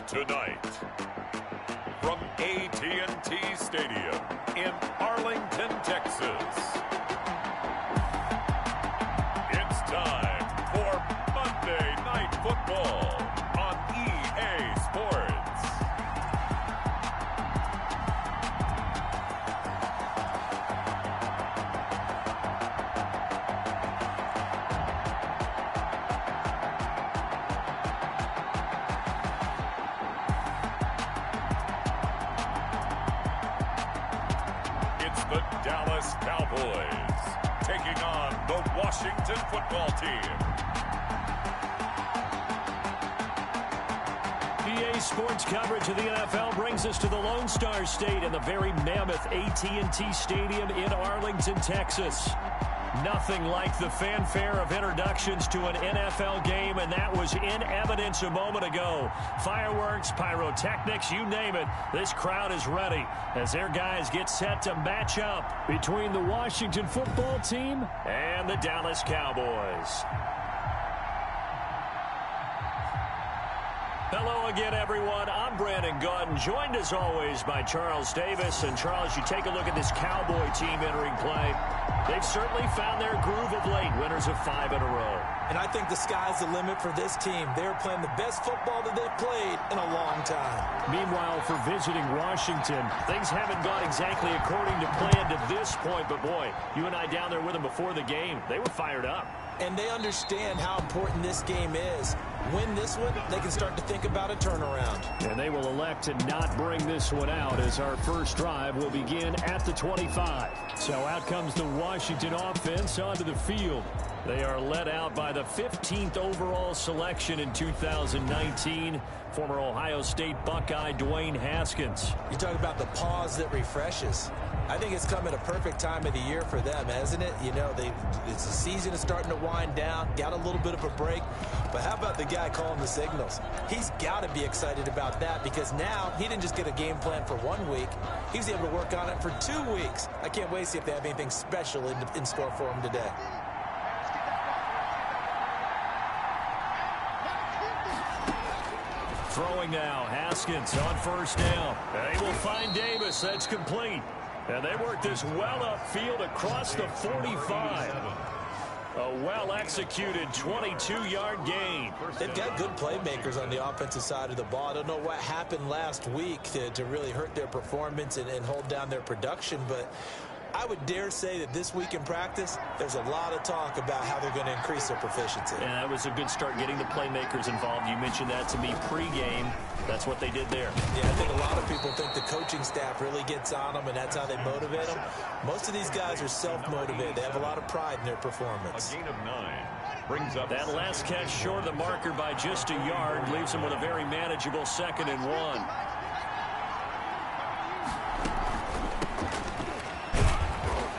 Tonight, from AT&T Stadium in Arlington, Texas, it's time for Monday Night Football on EA Sports. The Dallas Cowboys taking on the Washington Football Team. EA Sports coverage of the NFL brings us to the Lone Star State in the very mammoth AT&T Stadium in Arlington, Texas. Nothing like the fanfare of introductions to an NFL game, and that was in evidence a moment ago. Fireworks, pyrotechnics, you name it. This crowd is ready as their guys get set to match up between the Washington Football Team and the Dallas Cowboys. Hello again, everyone. I'm Brandon Gaudin, joined as always by Charles Davis. And Charles, you take a look at this Cowboy team entering play. They've certainly found their groove of late, winners of 5 in a row. And I think the sky's the limit for this team. They're playing the best football that they've played in a long time. Meanwhile, for visiting Washington, things haven't gone exactly according to plan to this point. But boy, you and I down there with them before the game, they were fired up. And they understand how important this game is. Win this one, they can start to think about a turnaround. And they will elect to not bring this one out as our first drive will begin at the 25. So out comes the Washington offense onto the field. They are led out by the 15th overall selection in 2019, former Ohio State Buckeye Dwayne Haskins. You talk about the pause that refreshes. I think it's come at a perfect time of the year for them, hasn't it? You know, it's the season is starting to wind down, got a little bit of a break. But how about the guy calling the signals? He's got to be excited about that because now he didn't just get a game plan for 1 week. He was able to work on it for 2 weeks. I can't wait to see if they have anything special in store for him today. Throwing now, Haskins on first down. They will find Davis. That's complete. And they work this well upfield across the 45. A well-executed 22-yard gain. They've got good playmakers on the offensive side of the ball. I don't know what happened last week to really hurt their performance and hold down their production, but I would dare say that this week in practice, there's a lot of talk about how they're going to increase their proficiency. Yeah, that was a good start getting the playmakers involved. You mentioned that to me pregame. That's what they did there. Yeah, I think a lot of people think the coaching staff really gets on them, and that's how they motivate them. Most of these guys are self-motivated. They have a lot of pride in their performance. A gain of 9 brings up that last catch short of the marker by just a yard leaves them with a very manageable 2nd and 1.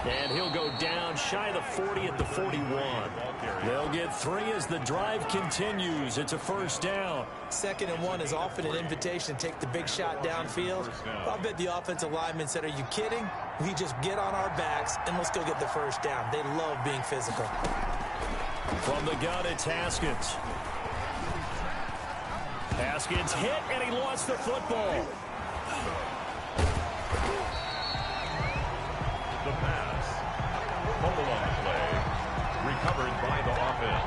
And he'll go down shy of the 40 at the 41. They'll get 3 as the drive continues. It's a first down. 2nd and 1 is often an invitation to take the big shot downfield. I bet the offensive lineman said, are you kidding? We just get on our backs and let's go get the first down. They love being physical. From the gun, it's Haskins. Haskins hit and he lost the football. the pass. Fumble on the play. Recovered by the offense.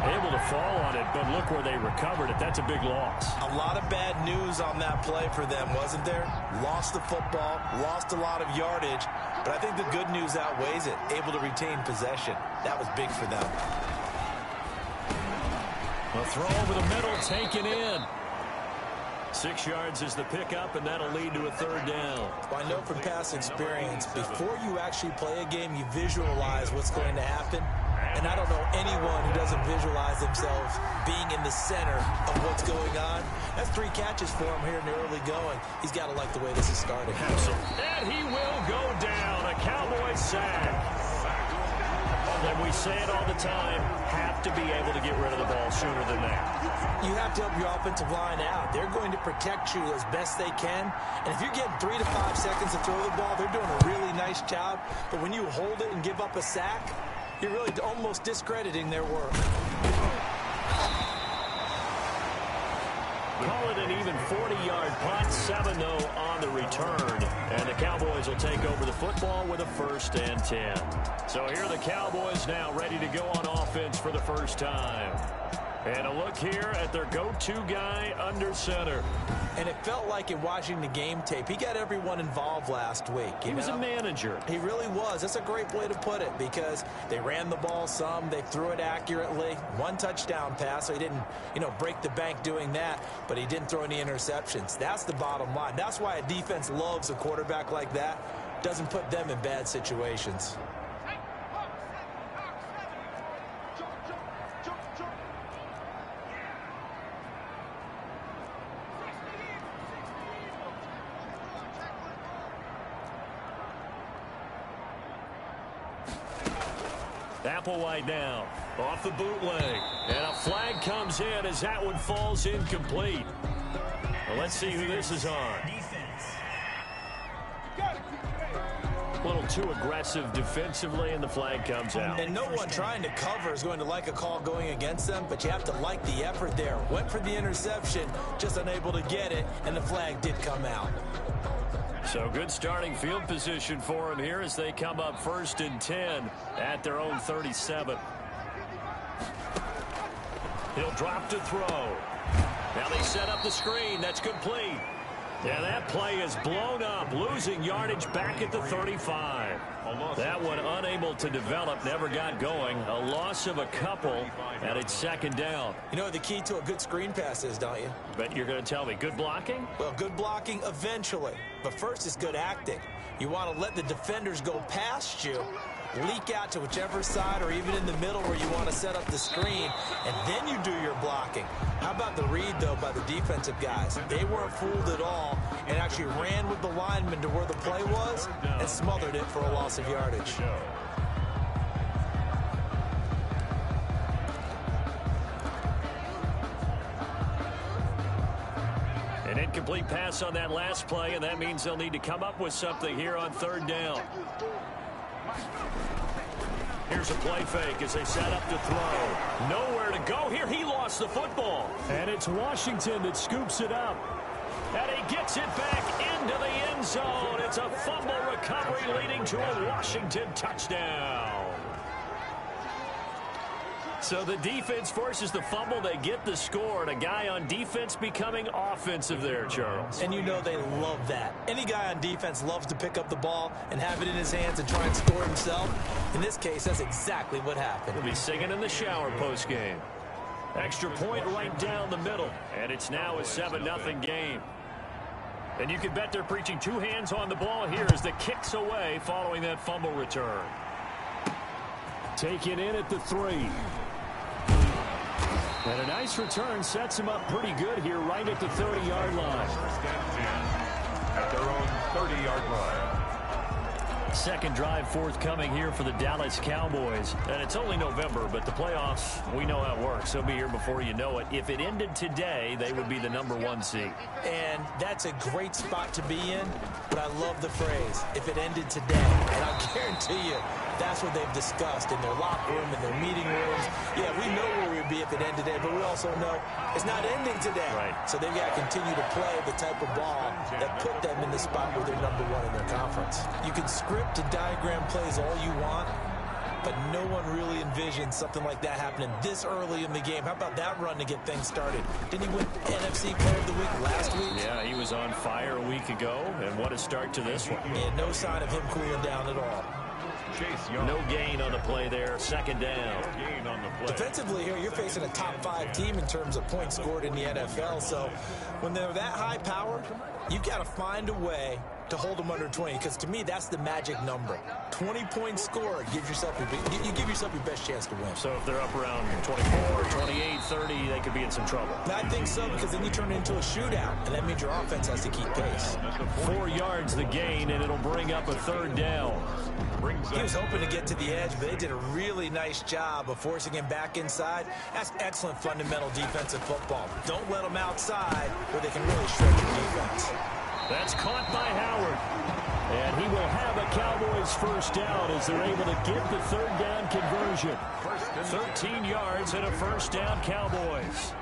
Able to fall on it, but look where they recovered it. That's a big loss. A lot of bad news on that play for them, wasn't there? Lost the football, lost a lot of yardage, but I think the good news outweighs it. Able to retain possession. That was big for them. A throw over the middle, taken in. 6 yards is the pickup, and that'll lead to a third down. Well, I know from past experience, before you actually play a game, you visualize what's going to happen. And I don't know anyone who doesn't visualize themselves being in the center of what's going on. That's 3 catches for him here in the early going. He's got to like the way this is starting. And he will go down. A Cowboy sack. And we say it all the time, have to be able to get rid of the ball sooner than that. You have to help your offensive line out. They're going to protect you as best they can. And if you're getting 3 to 5 seconds to throw the ball, they're doing a really nice job. But when you hold it and give up a sack, you're really almost discrediting their work. Call it an an even 40-yard punt, 7-0 on the return. And the Cowboys will take over the football with a 1st and 10. So here are the Cowboys now ready to go on offense for the first time. And a look here at their go-to guy under center. And it felt like in watching the game tape, he got everyone involved last week. He was a manager. He really was. That's a great way to put it because they ran the ball some. They threw it accurately. 1 touchdown pass, so he didn't, break the bank doing that, but he didn't throw any interceptions. That's the bottom line. That's why a defense loves a quarterback like that. Doesn't put them in bad situations. Applewhite now off the bootleg, and a flag comes in as that one falls incomplete. Well, let's see who this is on. A little too aggressive defensively, and the flag comes out. And no one trying to cover is going to like a call going against them, but you have to like the effort there. Went for the interception, just unable to get it, and the flag did come out. So good starting field position for him here as they come up 1st and 10 at their own 37. He'll drop to throw. Now they set up the screen. That's complete. And that play is blown up, losing yardage back at the 35. That one unable to develop, never got going. A loss of a couple, and it's 2nd down. You know what the key to a good screen pass is, don't you? Bet you're going to tell me. Good blocking? Well, good blocking eventually. But first, it's good acting. You want to let the defenders go past you, leak out to whichever side or even in the middle where you want to set up the screen, and then you do your blocking. How about the read, though, by the defensive guys? They weren't fooled at all and actually ran with the lineman to where the play was and smothered it for a loss of yardage. An incomplete pass on that last play, and that means they'll need to come up with something here on 3rd down. Here's a play fake as they set up to throw. Nowhere to go here. He lost the football. And it's Washington that scoops it up. And he gets it back into the end zone. It's a fumble recovery leading to a Washington touchdown. So the defense forces the fumble. They get the score, and a guy on defense becoming offensive there, Charles. And you know they love that. Any guy on defense loves to pick up the ball and have it in his hands and try and score himself. In this case, that's exactly what happened. He'll be singing in the shower postgame. Extra point right down the middle, and it's now a 7-0 game. And you can bet they're preaching 2 hands on the ball here as the kick's away following that fumble return. Taken in at the 3. And a nice return sets him up pretty good here right at the 30-yard line. 1st and 10 at their own 30-yard line. Second drive forthcoming here for the Dallas Cowboys. And it's only November, but the playoffs, we know how it works. They'll be here before you know it. If it ended today, they would be the #1 seed. And that's a great spot to be in, but I love the phrase, if it ended today. And I guarantee you, that's what they've discussed in their locker room, in their meeting rooms. Yeah, we know where we'd be if it ended today, but we also know it's not ending today. Right. So they've got to continue to play the type of ball that put them in the spot where they're #1 in their conference. You can script and diagram plays all you want, but no one really envisioned something like that happening this early in the game. How about that run to get things started? Didn't he win NFC Player of the Week last week? Yeah, he was on fire a week ago, and what a start to this one. Yeah, no sign of him cooling down at all. Chase Young. No gain on the play there. 2nd down. Gain on the play. Defensively here, you're facing a top 5 team in terms of points scored in the NFL. So when they're that high powered, you've got to find a way to hold them under 20, because to me, that's the magic number. 20 points scored gives yourself you give yourself your best chance to win. So if they're up around 24, 28, 30, they could be in some trouble. I think so, because then you turn it into a shootout, and that means your offense has to keep pace. 4 yards the gain, and it'll bring up a 3rd down. He was hoping to get to the edge, but they did a really nice job of forcing him back inside. That's excellent fundamental defensive football. Don't let them outside where they can really shred your defense. That's caught by Howard. And he will have a Cowboys 1st down as they're able to get the 3rd down conversion. 13 yards and a 1st down Cowboys.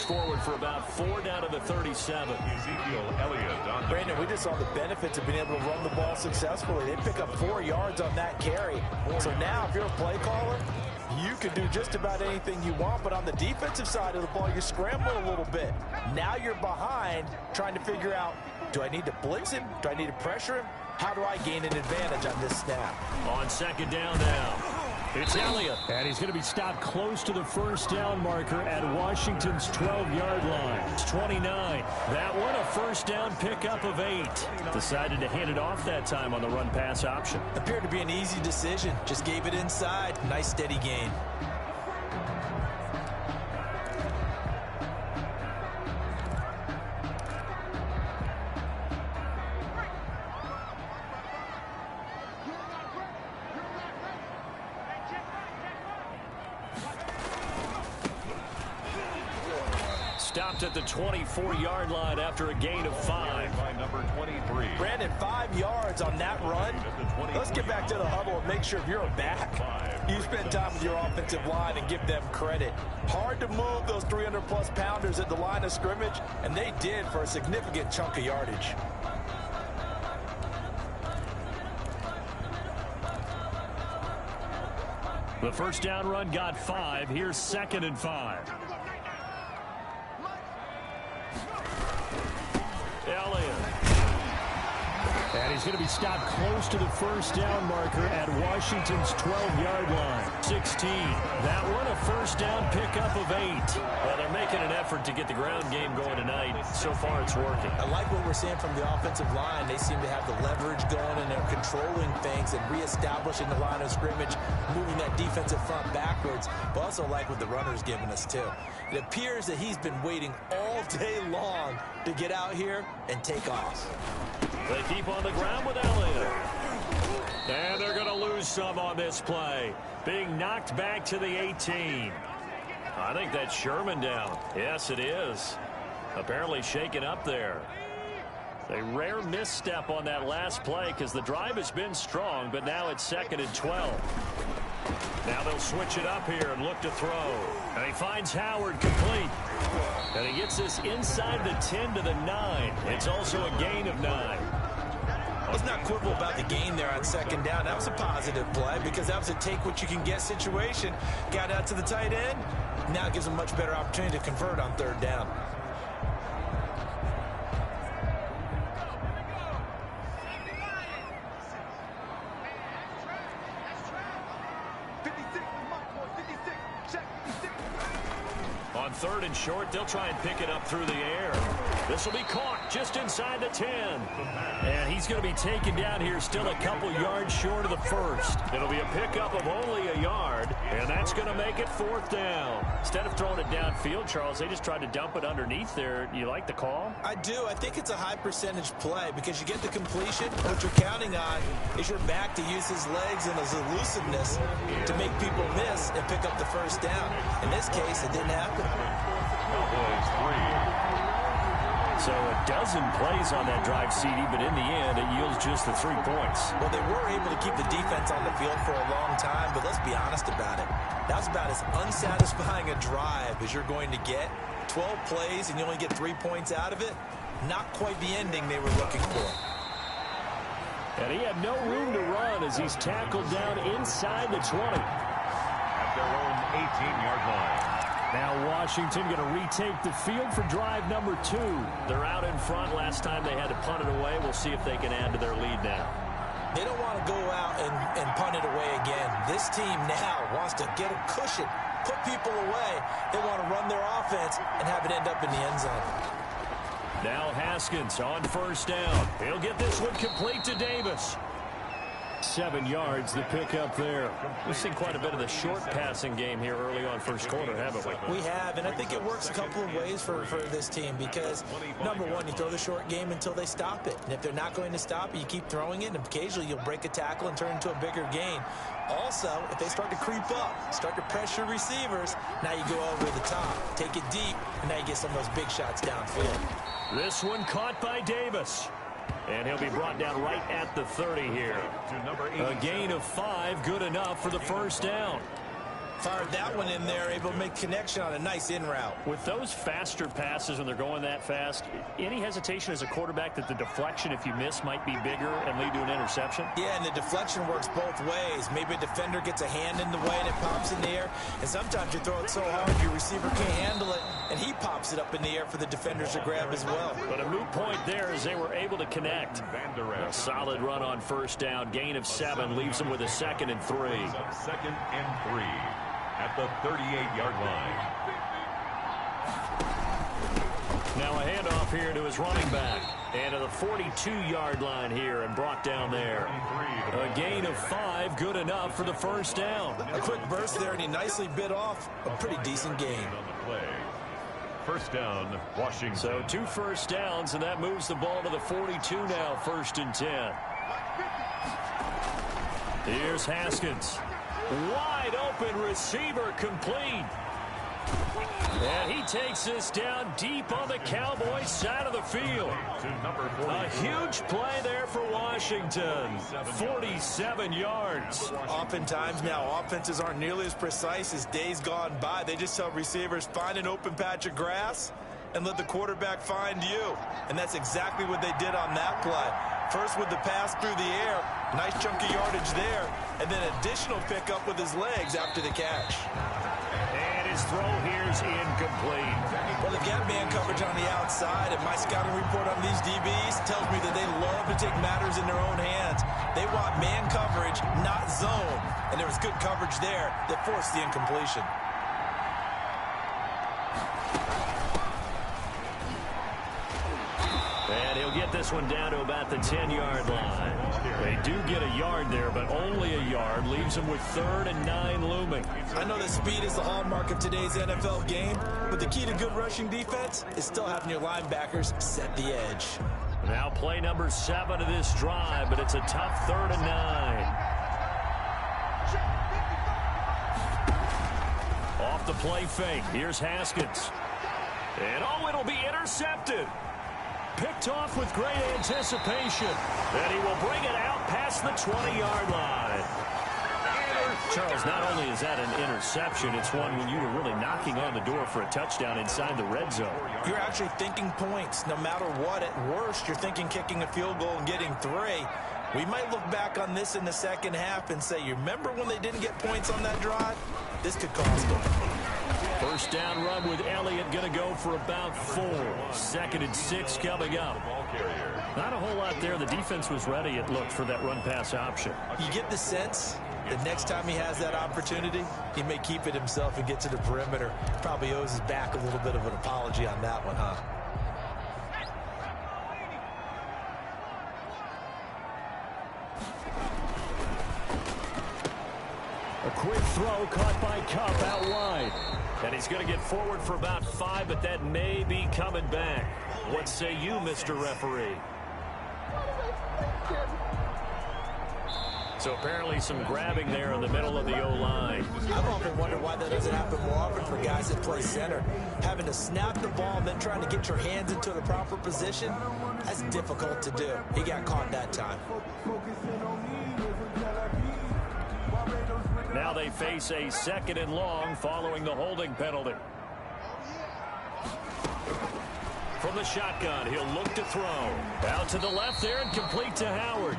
forward for about 4 down to the 37. Ezekiel Elliott on the Brandon, we just saw the benefits of being able to run the ball successfully. They pick up 4 yards on that carry. So now if you're a play caller, you can do just about anything you want, but on the defensive side of the ball, you're scrambling a little bit. Now you're behind trying to figure out, do I need to blitz him? Do I need to pressure him? How do I gain an advantage on this snap? On second down now, it's Elliott. And he's going to be stopped close to the first down marker at Washington's 12-yard line. It's 29. That one a first down pickup of 8. Decided to hand it off that time on the run-pass option. Appeared to be an easy decision. Just gave it inside. Nice steady gain. Stopped at the 24-yard line after a gain of 5. by number 23. Brandon, 5 yards on that run. Let's get back to the huddle and make sure if you're a back, you spend time with your offensive line and give them credit. Hard to move those 300-plus pounders at the line of scrimmage, and they did for a significant chunk of yardage. The first down run got 5. Here's 2nd and 5. Elliott. And he's going to be stopped close to the first down marker at Washington's 12-yard line. 16. That one a first down pickup of 8. Well, they're making an effort to get the ground game going tonight. So far, it's working. I like what we're seeing from the offensive line. They seem to have the leverage going, and they're controlling things and reestablishing the line of scrimmage, moving that defensive front backwards. But also like what the runner's giving us, too. It appears that he's been waiting all day long to get out here and take off. They keep on the ground with Elliott. And they're going to lose some on this play. Being knocked back to the 18. I think that's Sherman down. Yes, it is. Apparently shaken up there. A rare misstep on that last play because the drive has been strong, but now it's 2nd and 12. Now they'll switch it up here and look to throw. And he finds Howard complete. And he gets this inside the 10 to the 9. It's also a gain of 9. Let's not quibble about the gain there on 2nd down. That was a positive play because that was a take-what-you-can-get situation. Got out to the tight end. Now it gives them a much better opportunity to convert on 3rd down. On 3rd and short, they'll try and pick it up through the air. This will be caught just inside the 10. And he's going to be taken down here still a couple yards short of the first. It'll be a pickup of only a yard, and that's going to make it 4th down. Instead of throwing it downfield, Charles, they just tried to dump it underneath there. You like the call? I do. I think it's a high-percentage play because you get the completion. What you're counting on is your back to use his legs and his elusiveness to make people miss and pick up the first down. In this case, it didn't happen. Cowboys 3. So a dozen plays on that drive, CD, but in the end, it yields just the 3 points. Well, they were able to keep the defense on the field for a long time, but let's be honest about it. That's about as unsatisfying a drive as you're going to get. 12 plays and you only get 3 points out of it. Not quite the ending they were looking for. And he had no room to run as he's tackled down inside the 20. At their own 18-yard line. Now Washington going to retake the field for drive number 2. They're out in front. Last time they had to punt it away. We'll see if they can add to their lead now. They don't want to go out and punt it away again. This team now wants to get a cushion, put people away. They want to run their offense and have it end up in the end zone. Now Haskins on first down. He'll get this one complete to Davis. 7 yards, the pickup there. We've seen quite a bit of the short passing game here early on first quarter, haven't we? We have, and I think it works a couple of ways for this team because, number one, you throw the short game until they stop it. And if they're not going to stop it, you keep throwing it, and occasionally you'll break a tackle and turn into a bigger gain. Also, if they start to creep up, start to pressure receivers, now you go over the top, take it deep, and now you get some of those big shots downfield. This one caught by Davis. And he'll be brought down right at the 30 here. A gain of 5, good enough for the first down. Fired that one in there, able to make connection on a nice in route. With those faster passes when they're going that fast, any hesitation as a quarterback that the deflection, if you miss, might be bigger and lead to an interception? Yeah, and the deflection works both ways. Maybe a defender gets a hand in the way and it pops in the air. And sometimes you throw it so hard your receiver can't handle it, and he pops it up in the air for the defenders to grab as well. But a moot point there as they were able to connect. A solid run on first down. Gain of 7 leaves them with a 2nd and 3. 2nd and 3 at the 38-yard line. Now a handoff here to his running back. And to the 42-yard line here and brought down there. A gain of 5, good enough for the first down. A quick burst there, and he nicely bit off a pretty decent gain. On the play. First down, Washington. So 2 first downs, and that moves the ball to the 42 now, 1st and 10. Here's Haskins. Wide open receiver complete. And he takes this down deep on the Cowboys side of the field. A huge play there for Washington. 47 yards. Oftentimes now offenses aren't nearly as precise as days gone by. They just tell receivers, find an open patch of grass and let the quarterback find you. And that's exactly what they did on that play. First with the pass through the air, nice chunky yardage there, and then additional pickup with his legs after the catch. And his throw here's incomplete. Well, they've got man coverage on the outside, and my scouting report on these DBs tells me that they love to take matters in their own hands. They want man coverage, not zone. And there was good coverage there that forced the incompletion. And he'll get this one down to about the 10-yard line. They do get a yard there, but only a yard. Leaves them with 3rd and 9 looming. I know that speed is the hallmark of today's NFL game, but the key to good rushing defense is still having your linebackers set the edge. Now play number 7 of this drive, but it's a tough 3rd and 9. Off the play fake. Here's Haskins. And oh, it'll be intercepted. Picked off with great anticipation. And he will bring it out past the 20-yard line. Charles, not only is that an interception, it's one when you were really knocking on the door for a touchdown inside the red zone. You're actually thinking points. No matter what, at worst, you're thinking kicking a field goal and getting 3. We might look back on this in the second half and say, you remember when they didn't get points on that drive? This could cost them. First down run with Elliott, going to go for about 4. 2nd and 6 coming up. Not a whole lot there. The defense was ready, it looked, for that run-pass option. You get the sense that next time he has that opportunity, he may keep it himself and get to the perimeter. Probably owes his back a little bit of an apology on that one, huh? A quick throw caught by Kupp out wide. And he's going to get forward for about 5, but that may be coming back. What say you, Mr. Referee? So apparently some grabbing there in the middle of the O-line. I've often wondered why that doesn't happen more often for guys that play center. Having to snap the ball and then trying to get your hands into the proper position, that's difficult to do. He got caught that time. Now they face a 2nd and long following the holding penalty. From the shotgun, he'll look to throw. Out to the left there and complete to Howard.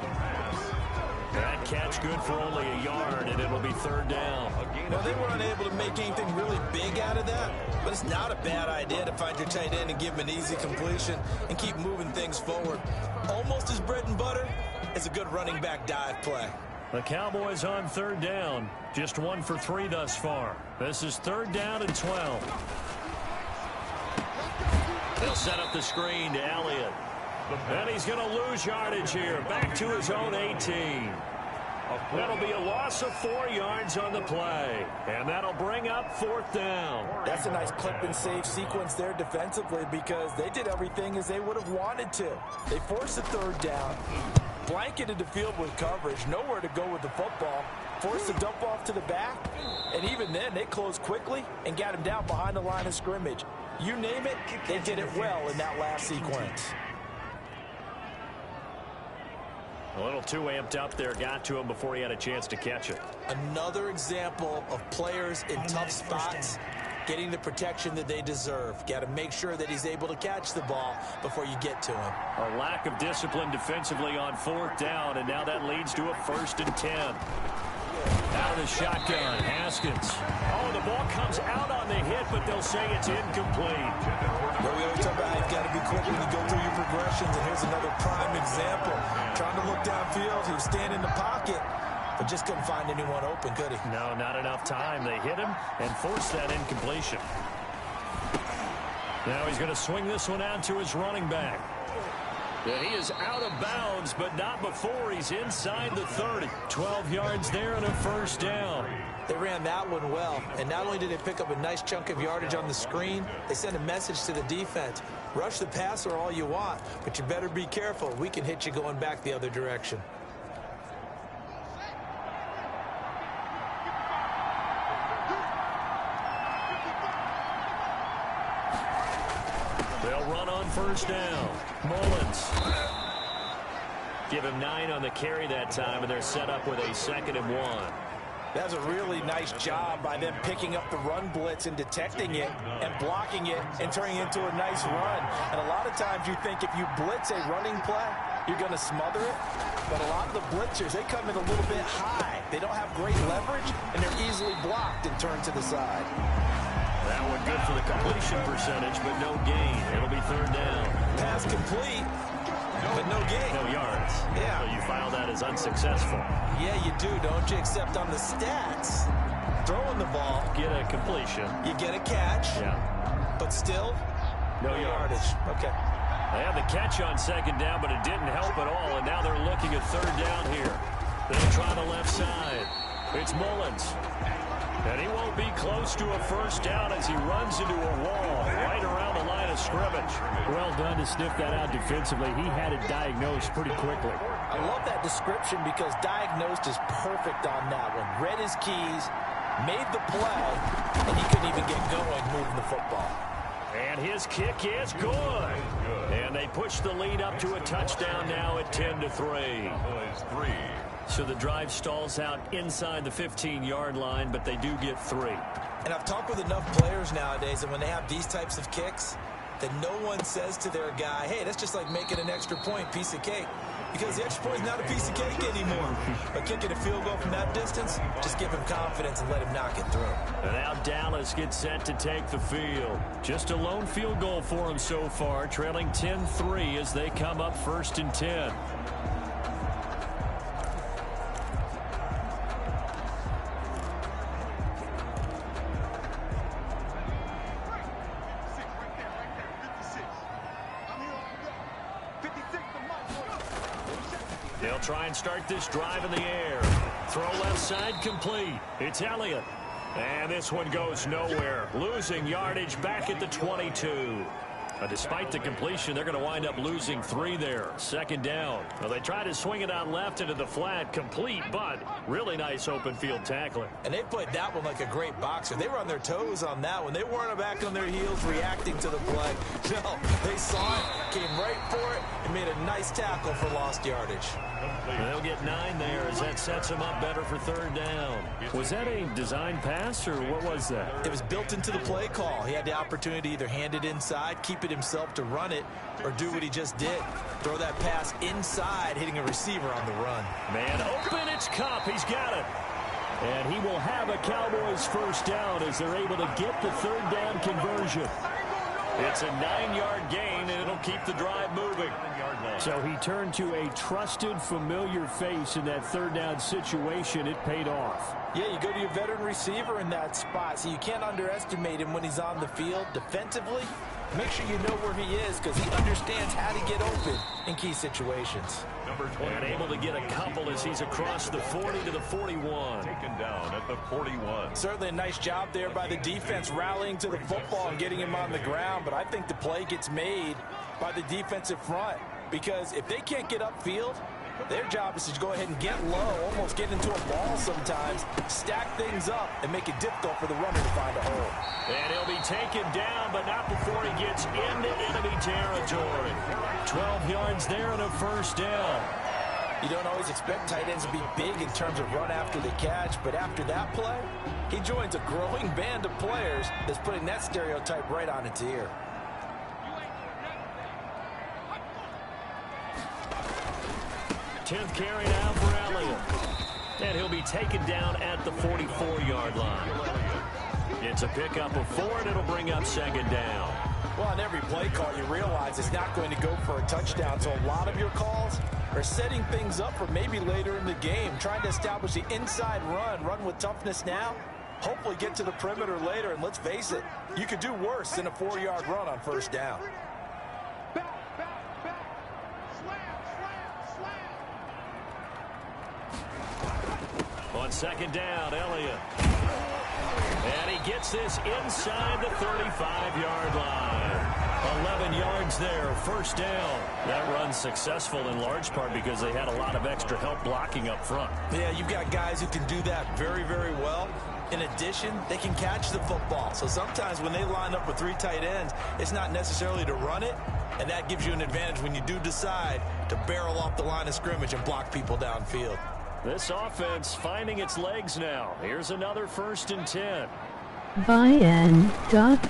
That catch good for only a yard, and it'll be 3rd down. Well, they were unable to make anything really big out of that, but it's not a bad idea to find your tight end and give him an easy completion and keep moving things forward. Almost as bread and butter as a good running back dive play. The Cowboys on 3rd down. Just 1 for 3 thus far. This is 3rd down and 12. They'll set up the screen to Elliott. And he's going to lose yardage here. Back to his own 18. That'll be a loss of 4 yards on the play. And that'll bring up 4th down. That's a nice clip and save sequence there defensively because they did everything as they would have wanted to. They forced the 3rd down, blanketed the field with coverage, nowhere to go with the football, forced the dump off to the back, and even then they closed quickly and got him down behind the line of scrimmage. You name it, they did it well in that last sequence. A little too amped up there. Got to him before he had a chance to catch it. Another example of players in tough spots getting the protection that they deserve. Got to make sure that he's able to catch the ball before you get to him. A lack of discipline defensively on 4th down, and now that leads to a 1st and 10. Out of the shotgun, Haskins. Oh, the ball comes out on the hit, but they'll say it's incomplete. But we always talk about you've got to be quick when you go through your progressions, and here's another prime example. Trying to look downfield, he was standing in the pocket, but just couldn't find anyone open, could he? No, not enough time. They hit him and forced that incompletion. Now he's going to swing this one out to his running back. And he is out of bounds, but not before he's inside the 30. 12 yards there and a 1st down. They ran that one well, and not only did they pick up a nice chunk of yardage on the screen, they sent a message to the defense. Rush the passer all you want, but you better be careful. We can hit you going back the other direction. They'll run on 1st down. Mullins. Give him 9 on the carry that time, and they're set up with a 2nd and 1. That's a really nice job by them picking up the run blitz and detecting it and blocking it and turning it into a nice run. And a lot of times you think if you blitz a running play, you're going to smother it. But a lot of the blitzers, they come in a little bit high. They don't have great leverage, and they're easily blocked and turned to the side. That one good for the completion percentage, but no gain. It'll be 3rd down. Pass complete, but no gain. No yards. Yeah. So you file that as unsuccessful. Yeah, you do, don't you? Except on the stats. Throwing the ball. Get a completion. You get a catch. Yeah. But still, no yardage. Okay. They had the catch on 2nd down, but it didn't help at all, and now they're looking at 3rd down here. They'll try the left side. It's Mullins. And he won't be close to a 1st down as he runs into a wall right around the line of scrimmage. Well done to sniff that out defensively. He had it diagnosed pretty quickly. I love that description because diagnosed is perfect on that one. Read his keys, made the play, and he couldn't even get going moving the football. And his kick is good. And they push the lead up to a touchdown now at 10-3. So the drive stalls out inside the 15-yard line, but they do get 3. And I've talked with enough players nowadays, and when they have these types of kicks, that no one says to their guy, hey, that's just like making an extra point, piece of cake. Because the extra point is not a piece of cake anymore. But kicking a field goal from that distance, just give him confidence and let him knock it through. And now Dallas gets set to take the field. Just a lone field goal for him so far, trailing 10-3 as they come up 1st and 10. They'll try and start this drive in the air. Throw left side complete. It's Elliott. And this one goes nowhere. Losing yardage back at the 22. Despite the completion, they're going to wind up losing 3 there. 2nd down. Well, they try to swing it out left into the flat. Complete, but really nice open field tackling. And they played that one like a great boxer. They were on their toes on that one. They weren't back on their heels reacting to the play. No, they saw it, came right for it, and made a nice tackle for lost yardage. They'll get 9 there as that sets them up better for 3rd down. Was that a design pass, or what was that? It was built into the play call. He had the opportunity to either hand it inside, keep it himself to run it, or do what he just did. Throw that pass inside, hitting a receiver on the run. Man open, it's Kupp. He's got it. And he will have a Cowboys 1st down as they're able to get the 3rd down conversion. It's a 9-yard gain, and it'll keep the drive moving. So he turned to a trusted, familiar face in that 3rd down situation. It paid off. Yeah, you go to your veteran receiver in that spot, so you can't underestimate him when he's on the field. Defensively, make sure you know where he is because he understands how to get open in key situations. And able to get a couple as he's across the 40 to the 41. Taken down at the 41. Certainly a nice job there by the defense rallying to the football and getting him on the ground, but I think the play gets made by the defensive front because if they can't get upfield, their job is to go ahead and get low, almost get into a ball sometimes, stack things up, and make it difficult for the runner to find a hole. And he'll be taken down, but not before he gets into enemy territory. 12 yards there and a 1st down. You don't always expect tight ends to be big in terms of run after the catch, but after that play, he joins a growing band of players that's putting that stereotype right on its ear. Tenth carry now for Elliott. And he'll be taken down at the 44-yard line. It's a pickup of 4, and it'll bring up second down. Well, on every play call, you realize it's not going to go for a touchdown, so a lot of your calls are setting things up for maybe later in the game, trying to establish the inside run with toughness now, hopefully get to the perimeter later, and let's face it, you could do worse than a 4-yard run on first down. On second down, Elliott. And he gets this inside the 35-yard line. 11 yards there, first down. That run's successful in large part because they had a lot of extra help blocking up front. Yeah, you've got guys who can do that very, very well. In addition, they can catch the football. So sometimes when they line up with 3 tight ends, it's not necessarily to run it, and that gives you an advantage when you do decide to barrel off the line of scrimmage and block people downfield. This offense finding its legs now. Here's another 1st and 10.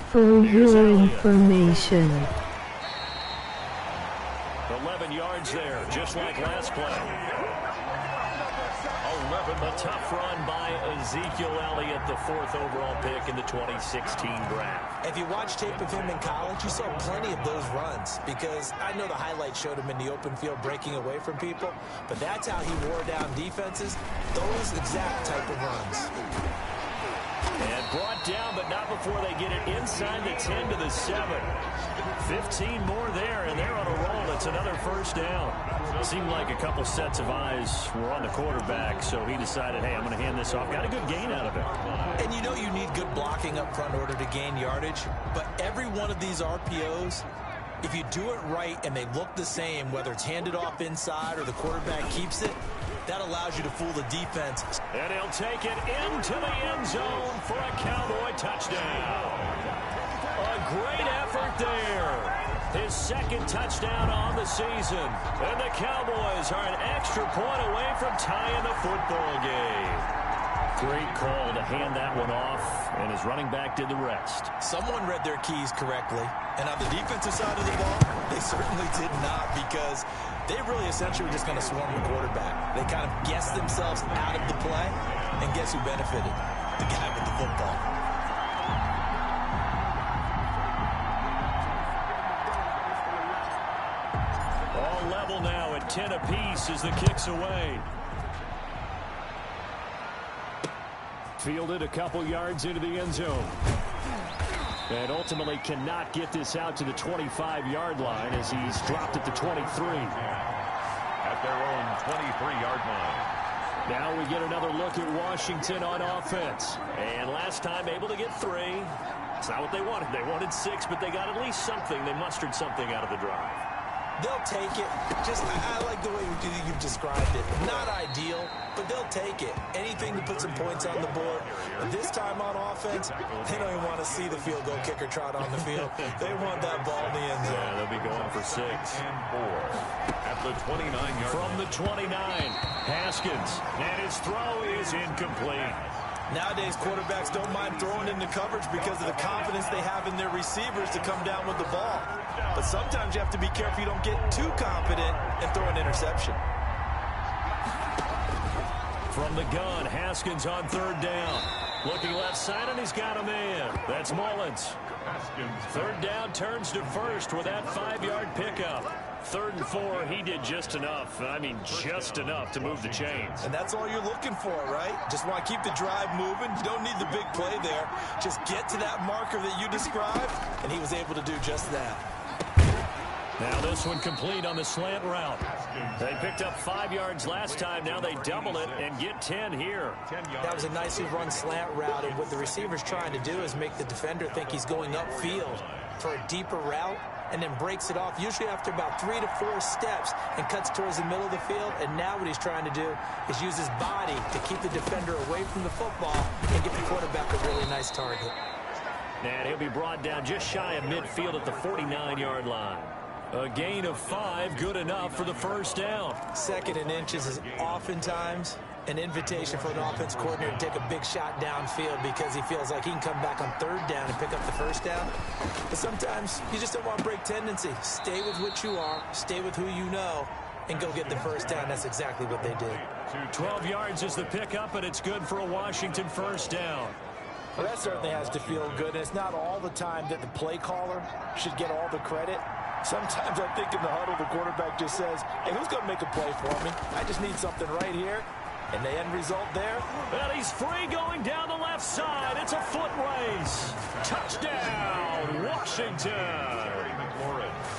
For your information. 11 yards there, just like last play. 11, a tough run by Ezekiel Elliott, the 4th overall pick in the 2016 draft. If you watch tape of him in college, you saw plenty of those runs because I know the highlights showed him in the open field breaking away from people, but that's how he wore down defenses, those exact type of runs. And brought down, but not before they get it inside the 10 to the 7. 15 more there, and they're on a roll. It's another first down. It seemed like a couple sets of eyes were on the quarterback, so he decided, hey, I'm going to hand this off. Got a good gain out of it. And you know you need good blocking up front in order to gain yardage, but every one of these RPOs, if you do it right and they look the same, whether it's handed off inside or the quarterback keeps it, that allows you to fool the defense. And he'll take it into the end zone for a Cowboy touchdown. A great effort there. His 2nd touchdown on the season. And the Cowboys are an extra point away from tying the football game. Great call to hand that one off, and his running back did the rest. Someone read their keys correctly, and on the defensive side of the ball, they certainly did not, because they really essentially were just going to swarm the quarterback. They kind of guessed themselves out of the play, and guess who benefited? The guy with the football. All level now at 10 apiece as the kick's away. Fielded a couple yards into the end zone. And ultimately cannot get this out to the 25-yard line as he's dropped at the 23. At their own 23-yard line. Now we get another look at Washington on offense. And last time able to get 3. It's not what they wanted. They wanted 6, but they got at least something. They mustered something out of the drive. They'll take it. Just, I like the way you've described it. Not ideal, but they'll take it. Anything to put some points on the board. But this time on offense, they don't even want to see the field goal kicker trot on the field. They want that ball in the end zone. Yeah, they'll be going for 6. And 4 at the 29-yard From line. the 29, Haskins. And his throw is incomplete. Nowadays, quarterbacks don't mind throwing into coverage because of the confidence they have in their receivers to come down with the ball. But sometimes you have to be careful you don't get too confident and throw an interception. From the gun, Haskins on 3rd down. Looking left side, and he's got a man. That's Mullins. 3rd down turns to 1st with that 5-yard pickup. 3rd and 4, he did just enough. I mean, just enough to move the chains. And that's all you're looking for, right? Just want to keep the drive moving. You don't need the big play there. Just get to that marker that you described, and he was able to do just that. Now this one complete on the slant route. They picked up 5 yards last time. Now they double it and get 10 here. That was a nicely run slant route, and what the receiver's trying to do is make the defender think he's going upfield for a deeper route, and then breaks it off, usually after about 3 to 4 steps, and cuts towards the middle of the field. And now what he's trying to do is use his body to keep the defender away from the football and get the quarterback a really nice target. And he'll be brought down just shy of midfield at the 49-yard line. A gain of 5, good enough for the first down. 2nd and inches is oftentimes an invitation for an offense coordinator to take a big shot downfield because he feels like he can come back on 3rd down and pick up the first down. But sometimes you just don't want to break tendency. Stay with what you are, stay with who you know, and go get the first down. That's exactly what they did. 12 yards is the pickup, and it's good for a Washington first down. Well, that certainly has to feel good. And it's not all the time that the play caller should get all the credit. Sometimes I think in the huddle, the quarterback just says, hey, who's going to make a play for me? I just need something right here. And the end result there? And he's free going down the left side. It's a foot race. Touchdown, Washington.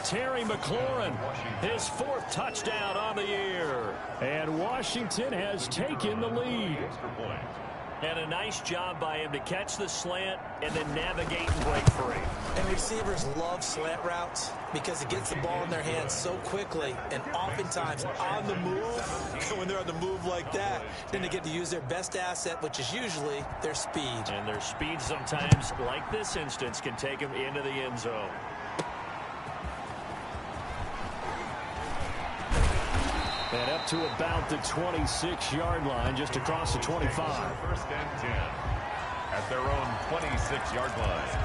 Terry McLaurin, his 4th touchdown on the year. And Washington has taken the lead. And a nice job by him to catch the slant and then navigate and break free. And receivers love slant routes because it gets the ball in their hands so quickly and oftentimes on the move. And when they're on the move like that, then they get to use their best asset, which is usually their speed. And their speed sometimes, like this instance, can take them into the end zone. And up to about the 26-yard line, just across the 25. 1st and 10 at their own 26-yard line.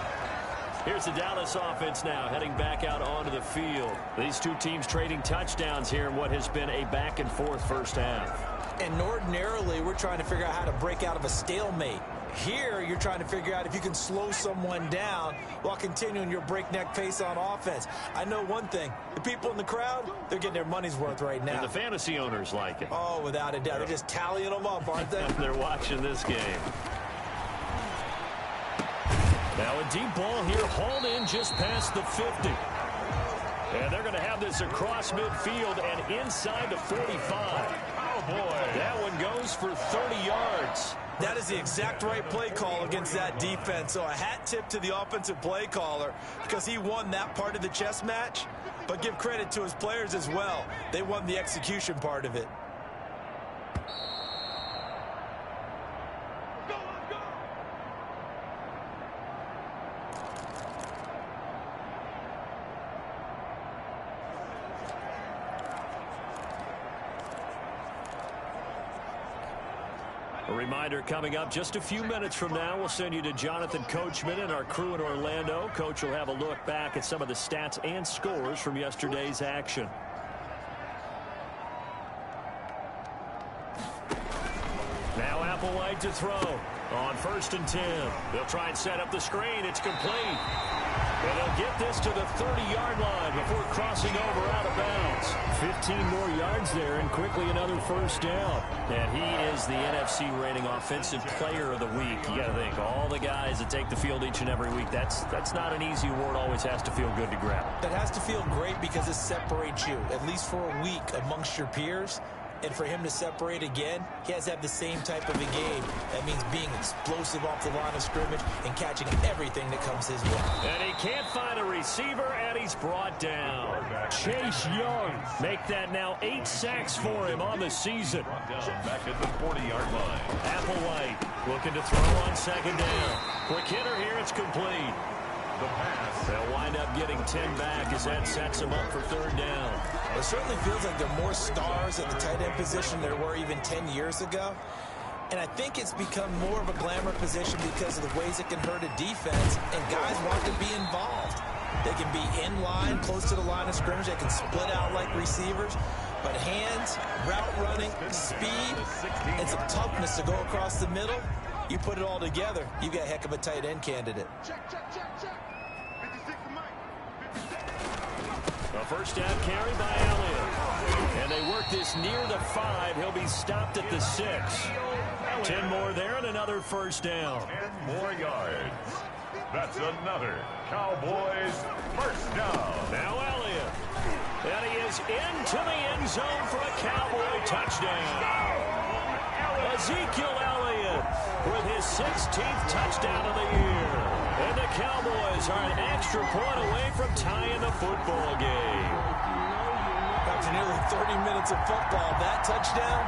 Here's the Dallas offense now, heading back out onto the field. These two teams trading touchdowns here in what has been a back-and-forth first half. And ordinarily, we're trying to figure out how to break out of a stalemate. Here, you're trying to figure out if you can slow someone down while continuing your breakneck pace on offense. I know one thing. The people in the crowd, they're getting their money's worth right now. And the fantasy owners like it. Oh, without a doubt. They're just tallying them up, aren't they? They're watching this game. Now a deep ball here, hauled in just past the 50. And they're going to have this across midfield and inside the 45. Oh, boy. That one goes for 30 yards. That is the exact right play call against that defense. So a hat tip to the offensive play caller because he won that part of the chess match. But give credit to his players as well. They won the execution part of it. A reminder coming up just a few minutes from now, we'll send you to Jonathan Coachman and our crew in Orlando. Coach will have a look back at some of the stats and scores from yesterday's action. Now Applewhite to throw on 1st and 10. They'll try and set up the screen. It's complete. And they'll get this to the 30-yard line before crossing over out of bounds. 15 more yards there and quickly another first down. And he is the NFC reigning offensive player of the week. You got to think, all the guys that take the field each and every week, that's not an easy award. Always has to feel good to grab. That has to feel great because it separates you, at least for a week, amongst your peers. And for him to separate again, he has to have the same type of a game. That means being explosive off the line of scrimmage and catching everything that comes his way. And he can't find a receiver, and he's brought down. Chase Young, make that now 8 sacks for him on the season. Back at the 40-yard line. Applewhite looking to throw on 2nd down. Quick hitter here, it's complete. The pass. They'll wind up getting 10 back as that sets them up for 3rd down. It certainly feels like there are more stars at the tight end position there were even 10 years ago. And I think it's become more of a glamour position because of the ways it can hurt a defense, and guys want to be involved. They can be in line, close to the line of scrimmage. They can split out like receivers. But hands, route running, speed, and some toughness to go across the middle, you put it all together, you got a heck of a tight end candidate. A first down carry by Elliott. And they work this near the 5. He'll be stopped at the 6. 10 more there and another first down. 10 more yards. That's another Cowboys first down. Now Elliott. And he is into the end zone for a Cowboy touchdown. Ezekiel Elliott with his 16th touchdown of the year. And the Cowboys are an extra point away from tying the football game. After nearly 30 minutes of football, that touchdown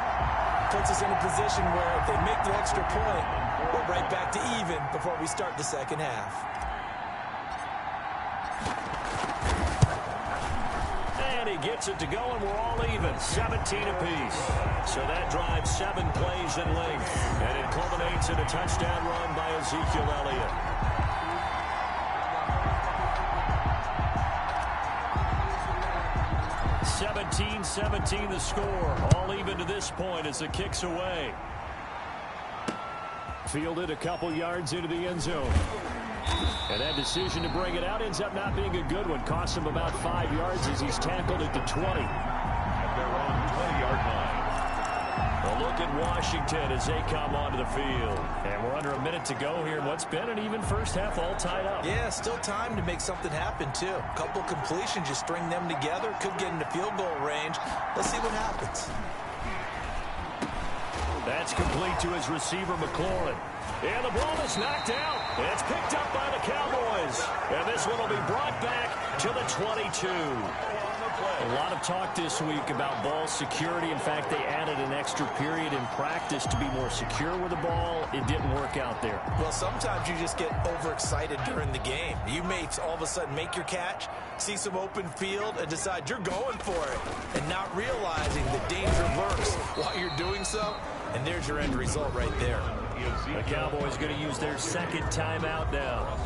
puts us in a position where if they make the extra point, we're right back to even before we start the second half. and he gets it to go, and we're all even, 17 apiece. So that drives 7 plays in length, and it culminates in a touchdown run by Ezekiel Elliott. 17-17 the score, all even to this point as the kick's away. Fielded a couple yards into the end zone. And that decision to bring it out ends up not being a good one. Costs him about 5 yards as he's tackled at the 20. At their own 20-yard line. A look at Washington as they come onto the field. And we're under a minute to go here in what's been an even first half, all tied up. Yeah, still time to make something happen, too. A couple completions, just string them together. Could get into field goal range. Let's see what happens. That's complete to his receiver, McLaurin. And the ball is knocked out. It's picked up by the Cowboys. And this one will be brought back to the 22. A lot of talk this week about ball security. In fact, they added an extra period in practice to be more secure with the ball. It didn't work out there. Well, sometimes you just get overexcited during the game. You may all of a sudden make your catch, see some open field, and decide you're going for it, and not realizing the danger lurks while you're doing so. And there's your end result right there. The Cowboys going to use their second timeout now,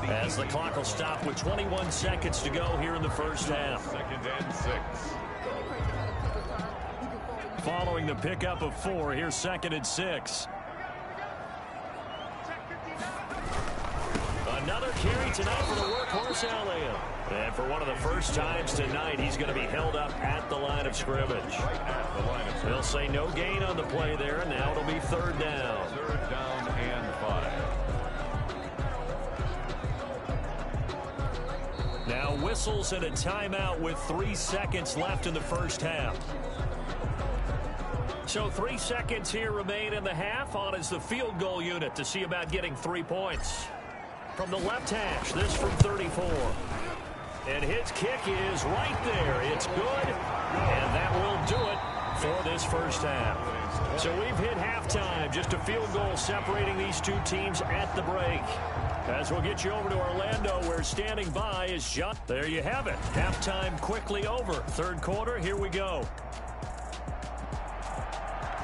as the clock will stop with 21 seconds to go here in the first half. 2nd and 6. Following the pickup of 4, here's 2nd and 6. Another carry tonight for the workhorse Elliott. And for one of the first times tonight, he's going to be held up at the line of scrimmage. They'll say no gain on the play there, and now it'll be 3rd down. 3rd down and 5. Now whistles and a timeout with 3 seconds left in the first half. So 3 seconds here remain in the half. On is the field goal unit to see about getting 3 points. From the left hash, this from 34. And his kick is right there. It's good, and that will do it for this first half. So we've hit halftime. Just a field goal separating these two teams at the break. As we'll get you over to Orlando, where standing by is John. There you have it. Halftime quickly over. 3rd quarter, here we go.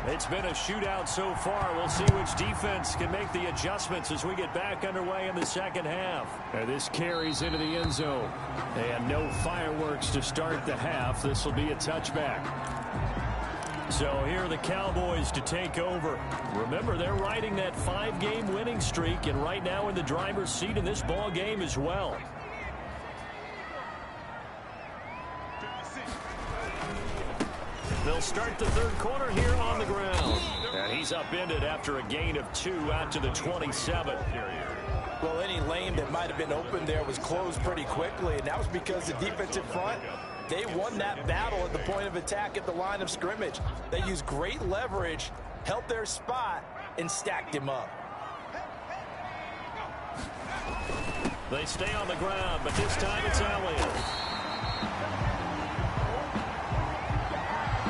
It's been a shootout so far. We'll see which defense can make the adjustments as we get back underway in the second half. And this carries into the end zone. And no fireworks to start the half. This will be a touchback. So here are the Cowboys to take over. Remember, they're riding that 5-game winning streak, and right now in the driver's seat in this ball game as well. They'll start the 3rd quarter here on the ground. And he's upended after a gain of 2 out to the 27. Well, any lane that might have been open there was closed pretty quickly, and that was because the defensive front, they won that battle at the point of attack at the line of scrimmage. They used great leverage, held their spot, and stacked him up. They stay on the ground, but this time it's Elliott.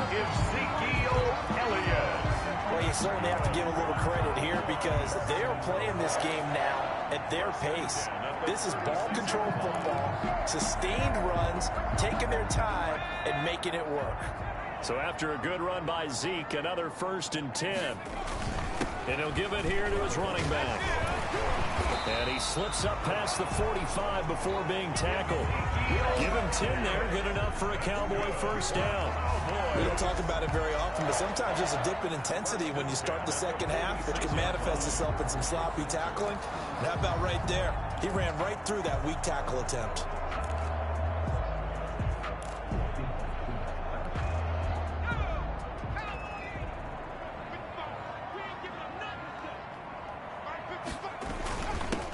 Ezekiel Elliott. Well, you certainly have to give a little credit here because they are playing this game now at their pace. This is ball control football, sustained runs, taking their time, and making it work. So after a good run by Zeke, another 1st and 10. And he'll give it here to his running back. And he slips up past the 45 before being tackled. Give him 10 there, good enough for a Cowboy first down. We don't talk about it very often, but sometimes there's a dip in intensity when you start the second half, which can manifest itself in some sloppy tackling. And how about right there? He ran right through that weak tackle attempt.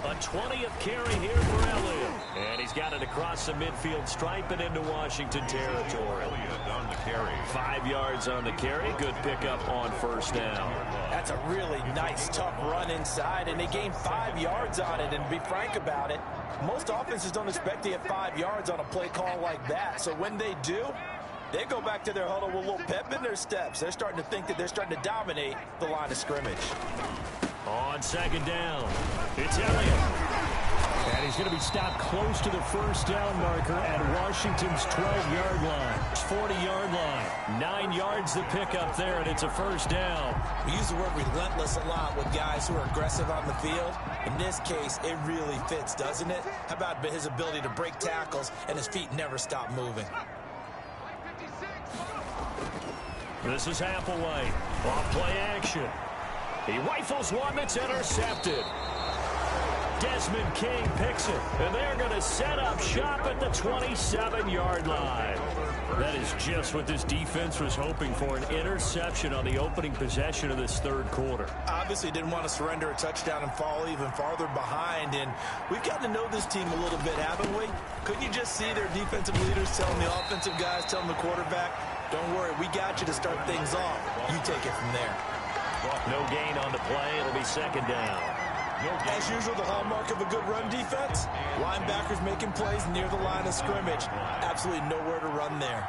A 20th carry here for Elliott. And he's got it across the midfield stripe and into Washington territory. Elliott on the carry. 5 yards on the carry. Good pickup on first down. That's a really nice, tough run inside, and they gained 5 yards on it. And to be frank about it, most offenses don't expect to get 5 yards on a play call like that. So when they do, they go back to their huddle with a little pep in their steps. They're starting to think that they're starting to dominate the line of scrimmage. On second down, it's Elliott. And he's going to be stopped close to the first down marker at Washington's 12-yard line. 40-yard line. 9 yards to pick up there, and it's a first down. We use the word relentless a lot with guys who are aggressive on the field. In this case, it really fits, doesn't it? How about his ability to break tackles and his feet never stop moving? This is Applewhite. Off play action. He rifles one that's intercepted. Desmond King picks it, and they're going to set up shop at the 27-yard line. That is just what this defense was hoping for, an interception on the opening possession of this third quarter. Obviously didn't want to surrender a touchdown and fall even farther behind, and we've gotten to know this team a little bit, haven't we? Couldn't you just see their defensive leaders telling the offensive guys, telling the quarterback, don't worry, we got you to start things off. You take it from there. No gain on the play. It'll be second down. As usual, the hallmark of a good run defense, linebackers making plays near the line of scrimmage. Absolutely nowhere to run there.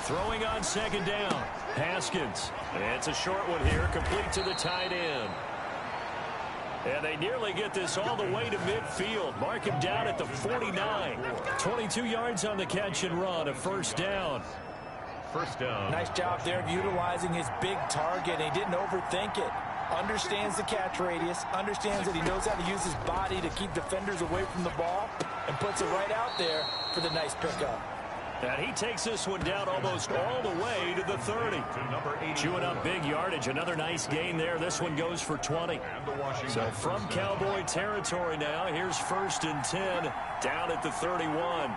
Throwing on second down. Haskins. It's a short one here, complete to the tight end. And they nearly get this all the way to midfield. Mark him down at the 49. 22 yards on the catch and run, a first down. First down. Nice job there of utilizing his big target. He didn't overthink it. Understands the catch radius. Understands that he knows how to use his body to keep defenders away from the ball. And puts it right out there for the nice pickup. And he takes this one down almost all the way to the 30. Chewing up big yardage. Another nice gain there. This one goes for 20. So from Cowboy territory now, here's 1st and 10 down at the 31.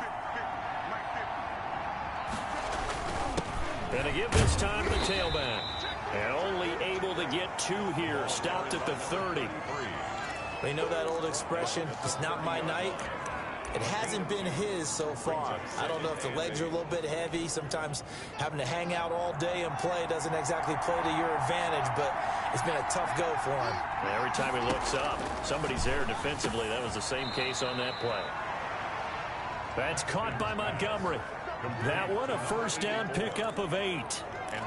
And a give this time to the tailback. And only able to get 2 here. Stopped at the 30. They know that old expression, it's not my night. It hasn't been his so far. I don't know if the legs are a little bit heavy. Sometimes having to hang out all day and play doesn't exactly play to your advantage, but it's been a tough go for him. Every time he looks up, somebody's there defensively. That was the same case on that play. That's caught by Montgomery. That one, a first down pickup of 8.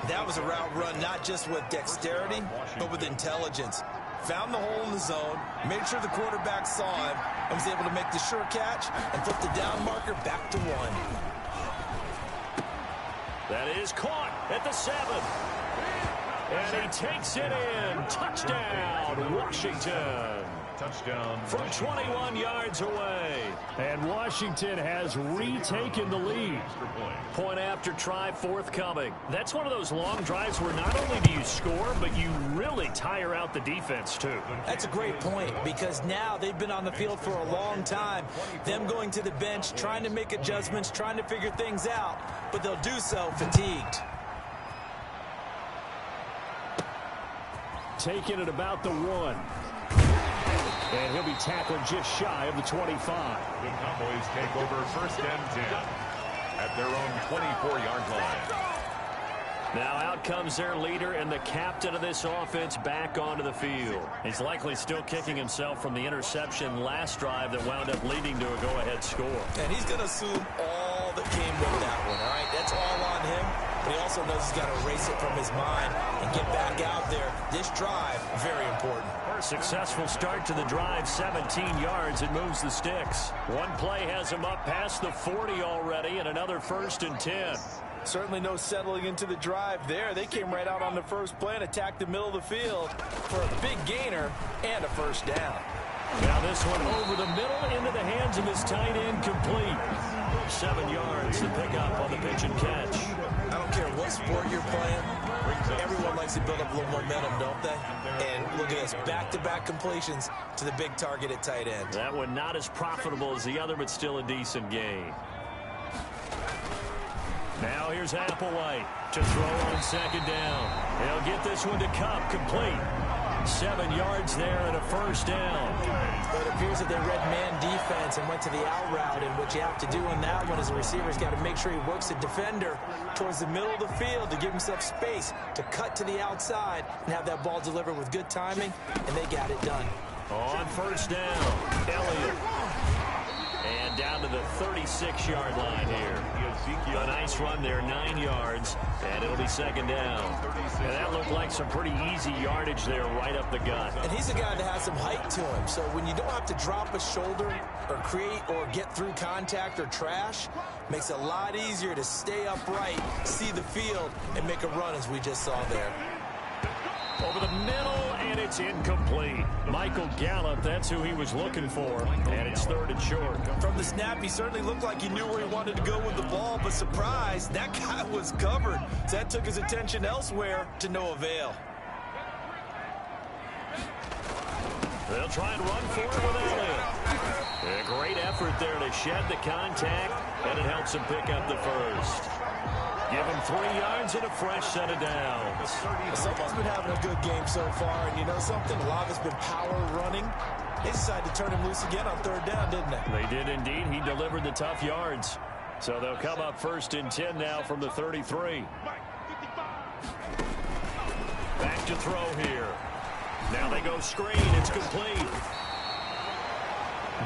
That was a route run not just with dexterity, but with intelligence. Found the hole in the zone, made sure the quarterback saw him, and was able to make the sure catch and flip the down marker back to 1. That is caught at the 7. And he takes it in. Touchdown, Washington. Touchdown. From 21 yards away. And Washington has retaken the lead. Point after try forthcoming. That's one of those long drives where not only do you score, but you really tire out the defense, too. That's a great point, because now they've been on the field for a long time. Them going to the bench, trying to make adjustments, trying to figure things out, but they'll do so fatigued. Taking it about the 1. And he'll be tackled just shy of the 25. The Cowboys take over 1st and 10 at their own 24-yard line. Now out comes their leader and the captain of this offense back onto the field. He's likely still kicking himself from the interception last drive that wound up leading to a go-ahead score. And he's going to assume all that came with that one, all right? That's all on him. But he also knows he's got to erase it from his mind and get back out there. This drive, very important. Successful start to the drive, 17 yards. It moves the sticks. One play has him up past the 40 already, and another 1st and 10. Certainly no settling into the drive there. They came right out on the first play and attacked the middle of the field for a big gainer and a first down. Now this one over the middle into the hands of his tight end, complete. 7 yards to pick up on the pitch and catch. I don't care what sport you're playing. Everyone likes to build up a little momentum, don't they? And look at this, back-to-back completions to the big target at tight end. That one not as profitable as the other, but still a decent gain. Now here's Applewhite to throw on second down. He'll get this one to Kupp, complete. 7 yards there and a first down. But it appears that they read man defense and went to the out route, and what you have to do on that one as a receiver's got to make sure he works the defender towards the middle of the field to give himself space to cut to the outside and have that ball delivered with good timing, and they got it done. On first down, Elliott. And down to the 36 6-yard line here. A nice run there, 9 yards, and it'll be second down. And that looked like some pretty easy yardage there right up the gut. And he's a guy that has some height to him, so when you don't have to drop a shoulder or create or get through contact or trash, makes it a lot easier to stay upright, see the field, and make a run as we just saw there. Over the middle, and it's incomplete. Michael Gallup, that's who he was looking for, and it's third and short. From the snap, he certainly looked like he knew where he wanted to go with the ball, but surprise, that guy was covered. So that took his attention elsewhere to no avail. They'll try and run for it with Elliott. A great effort there to shed the contact, and it helps him pick up the first. Give him 3 yards and a fresh set of downs. Someone's been having a good game so far, and you know something? A lot of it's been power running. They decided to turn him loose again on third down, didn't they? They did indeed. He delivered the tough yards. So they'll come up first and 10 now from the 33. Back to throw here. Now they go screen. It's complete.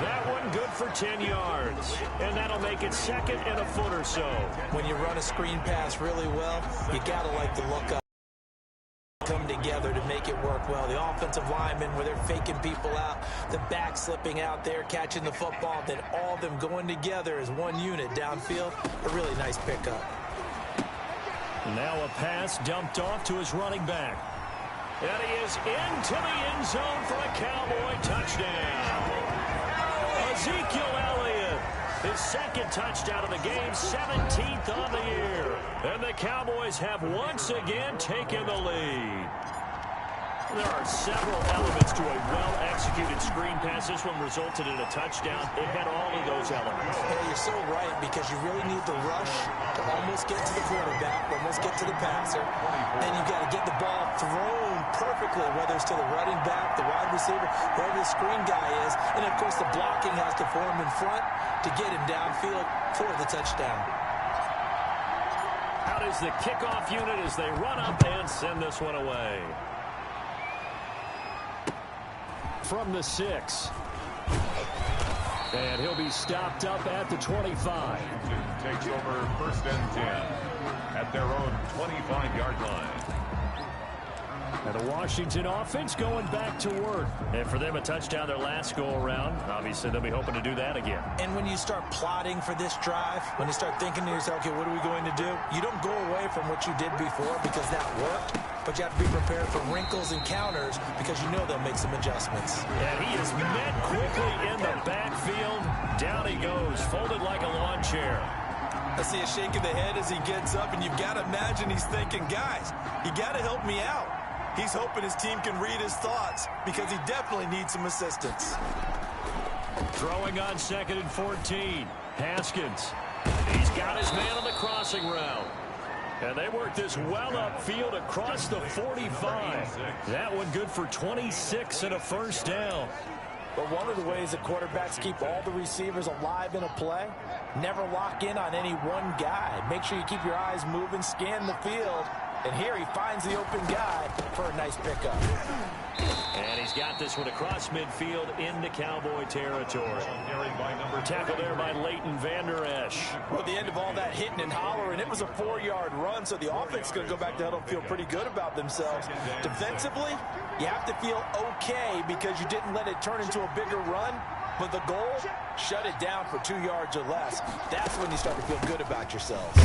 That one good for 10 yards. And that'll make it second and a foot or so. When you run a screen pass really well, you got to like the look up. Come together to make it work well. The offensive linemen, where they're faking people out, the back slipping out there, catching the football, then all of them going together as one unit downfield. A really nice pickup. Now a pass dumped off to his running back. And he is into the end zone for a Cowboy touchdown. Ezekiel Elliott, his second touchdown of the game, 17th on the year. And the Cowboys have once again taken the lead. There are several elements to a well-executed screen pass. This one resulted in a touchdown. It had all of those elements. Yeah, you're so right, because you really need the rush to almost get to the quarterback, almost get to the passer. Then you've got to get the ball thrown perfectly, whether it's to the running back, the wide receiver, wherever the screen guy is. And, of course, the blocking has to form in front to get him downfield for the touchdown. Out is the kickoff unit as they run up and send this one away. From the 6. And he'll be stopped up at the 25. Takes over first and 10 at their own 25-yard line. And the Washington offense going back to work. And for them, a touchdown their last go-around. Obviously, they'll be hoping to do that again. And when you start plotting for this drive, when you start thinking to yourself, okay, what are we going to do? You don't go away from what you did before because that worked. But you have to be prepared for wrinkles and counters because you know they'll make some adjustments. And he is met quickly in the backfield. Down he goes, folded like a lawn chair. I see a shake of the head as he gets up, and you've got to imagine he's thinking, guys, you got to help me out. He's hoping his team can read his thoughts because he definitely needs some assistance. Throwing on second and 14. Haskins. He's got his man on the crossing route. And they work this well upfield across the 45. That one good for 26 and a first down. But one of the ways that quarterbacks keep all the receivers alive in a play, never lock in on any one guy. Make sure you keep your eyes moving, scan the field. And here he finds the open guy for a nice pickup. And he's got this one across midfield into Cowboy territory. Tackled there by Leighton Vander Esch. Well, at the end of all that hitting and hollering, it was a 4-yard run, so the offense is going to go back to huddle and feel pretty good about themselves. Defensively, you have to feel okay because you didn't let it turn into a bigger run. But the goal, shut it down for 2 yards or less. That's when you start to feel good about yourselves.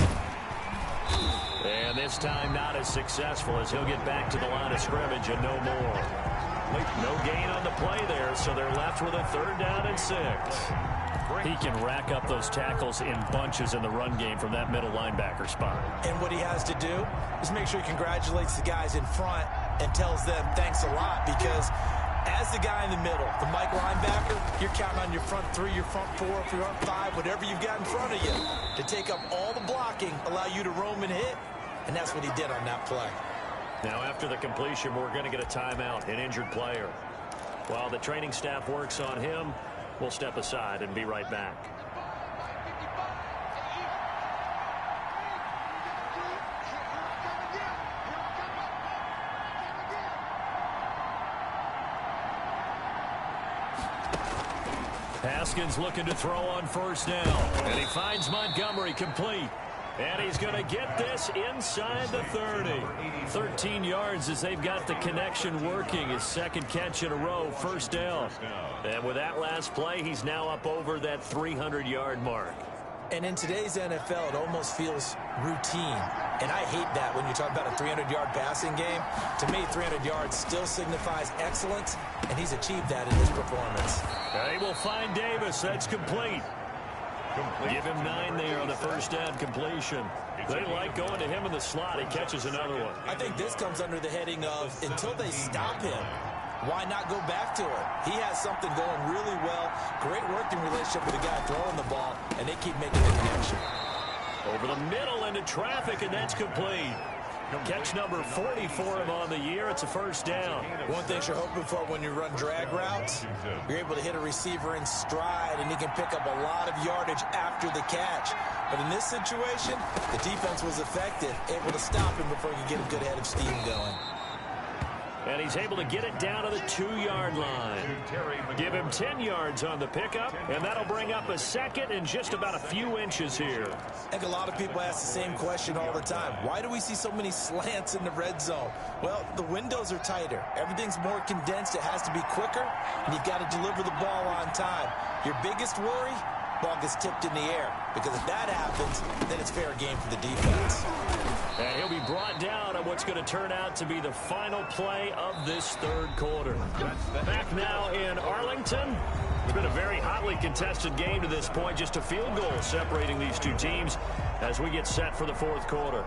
And this time not as successful as he'll get back to the line of scrimmage and no more. No gain on the play there, so they're left with a third down and 6. He can rack up those tackles in bunches in the run game from that middle linebacker spot. And what he has to do is make sure he congratulates the guys in front and tells them thanks a lot, because as the guy in the middle, the Mike linebacker, you're counting on your front 3, your front 4, your front 5, whatever you've got in front of you to take up all the blocking, allow you to roam and hit, and that's what he did on that play. Now after the completion, we're going to get a timeout, an injured player. While the training staff works on him, we'll step aside and be right back. Haskins looking to throw on first down. And he finds Montgomery complete. And he's going to get this inside the 30. 13 yards as they've got the connection working. His second catch in a row, first down. And with that last play, he's now up over that 300-yard mark. And in today's NFL, it almost feels routine. And I hate that when you talk about a 300-yard passing game. To me, 300 yards still signifies excellence, and he's achieved that in his performance. They will find Davis. That's complete. Give him 9 there on the first down completion. They like going to him in the slot. He catches another one. I think this comes under the heading of until they stop him, why not go back to it? He has something going really well. Great working relationship with the guy throwing the ball, and they keep making the connection. Over the middle into traffic, and that's complete. Catch number 40 for him on the year. It's a first down. One thing you're hoping for when you run drag routes, you're able to hit a receiver in stride, and he can pick up a lot of yardage after the catch. But in this situation, the defense was effective, able to stop him before he could get a good head of steam going. And he's able to get it down to the 2-yard line. Give him 10 yards on the pickup, and that'll bring up a second and just about a few inches here. I think a lot of people ask the same question all the time. Why do we see so many slants in the red zone? Well, the windows are tighter. Everything's more condensed. It has to be quicker, and you've got to deliver the ball on time. Your biggest worry? Ball gets tipped in the air, because if that happens, then it's fair game for the defense. And he'll be brought down on what's going to turn out to be the final play of this third quarter. Back now in Arlington. It's been a very hotly contested game to this point. Just a field goal separating these two teams as we get set for the fourth quarter.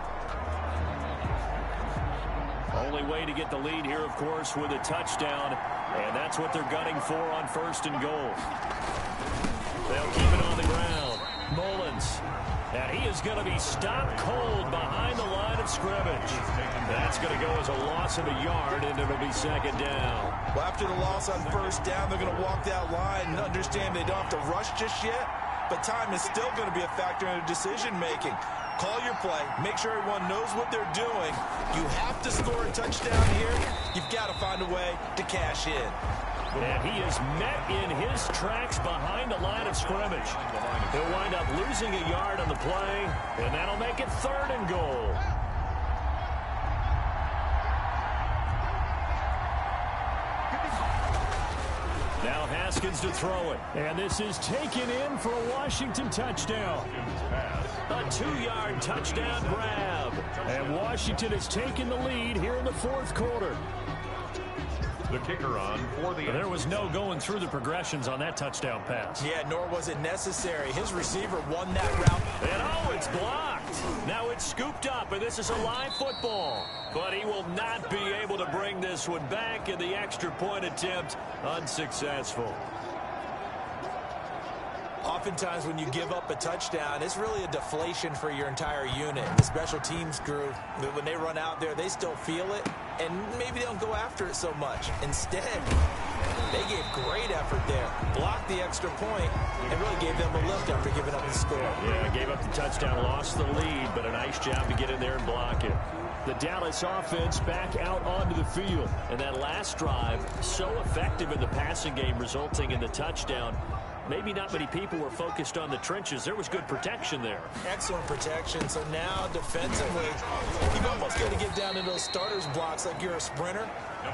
Only way to get the lead here, of course, with a touchdown. And that's what they're gunning for on first and goal. They'll keep it on the ground. Mullins. And he is going to be stopped cold behind the line of scrimmage. That's going to go as a loss of a yard, and it'll be second down. Well, after the loss on first down, they're going to walk that line and understand they don't have to rush just yet. But time is still going to be a factor in their decision-making. Call your play. Make sure everyone knows what they're doing. You have to score a touchdown here. You've got to find a way to cash in. And he is met in his tracks behind the line of scrimmage. He'll wind up losing a yard on the play, and that'll make it third and goal. Now Haskins to throw it. And this is taken in for a Washington touchdown. A 2-yard touchdown grab. And Washington has taken the lead here in the fourth quarter. The kicker on for the... There was no going through the progressions on that touchdown pass. Yeah, nor was it necessary. His receiver won that route. And oh, it's blocked. Now it's scooped up, and this is a live football. But he will not be able to bring this one back, and the extra point attempt unsuccessful. Oftentimes when you give up a touchdown, it's really a deflation for your entire unit. The special teams group, when they run out there, they still feel it, and maybe they don't go after it so much. Instead, they gave great effort there, blocked the extra point, and really gave them a lift after giving up the score. Yeah, gave up the touchdown, lost the lead, but a nice job to get in there and block it. The Dallas offense back out onto the field. And that last drive, so effective in the passing game, resulting in the touchdown. Maybe not many people were focused on the trenches. There was good protection there. Excellent protection. So now defensively, you've almost got to get down in those starters blocks like you're a sprinter.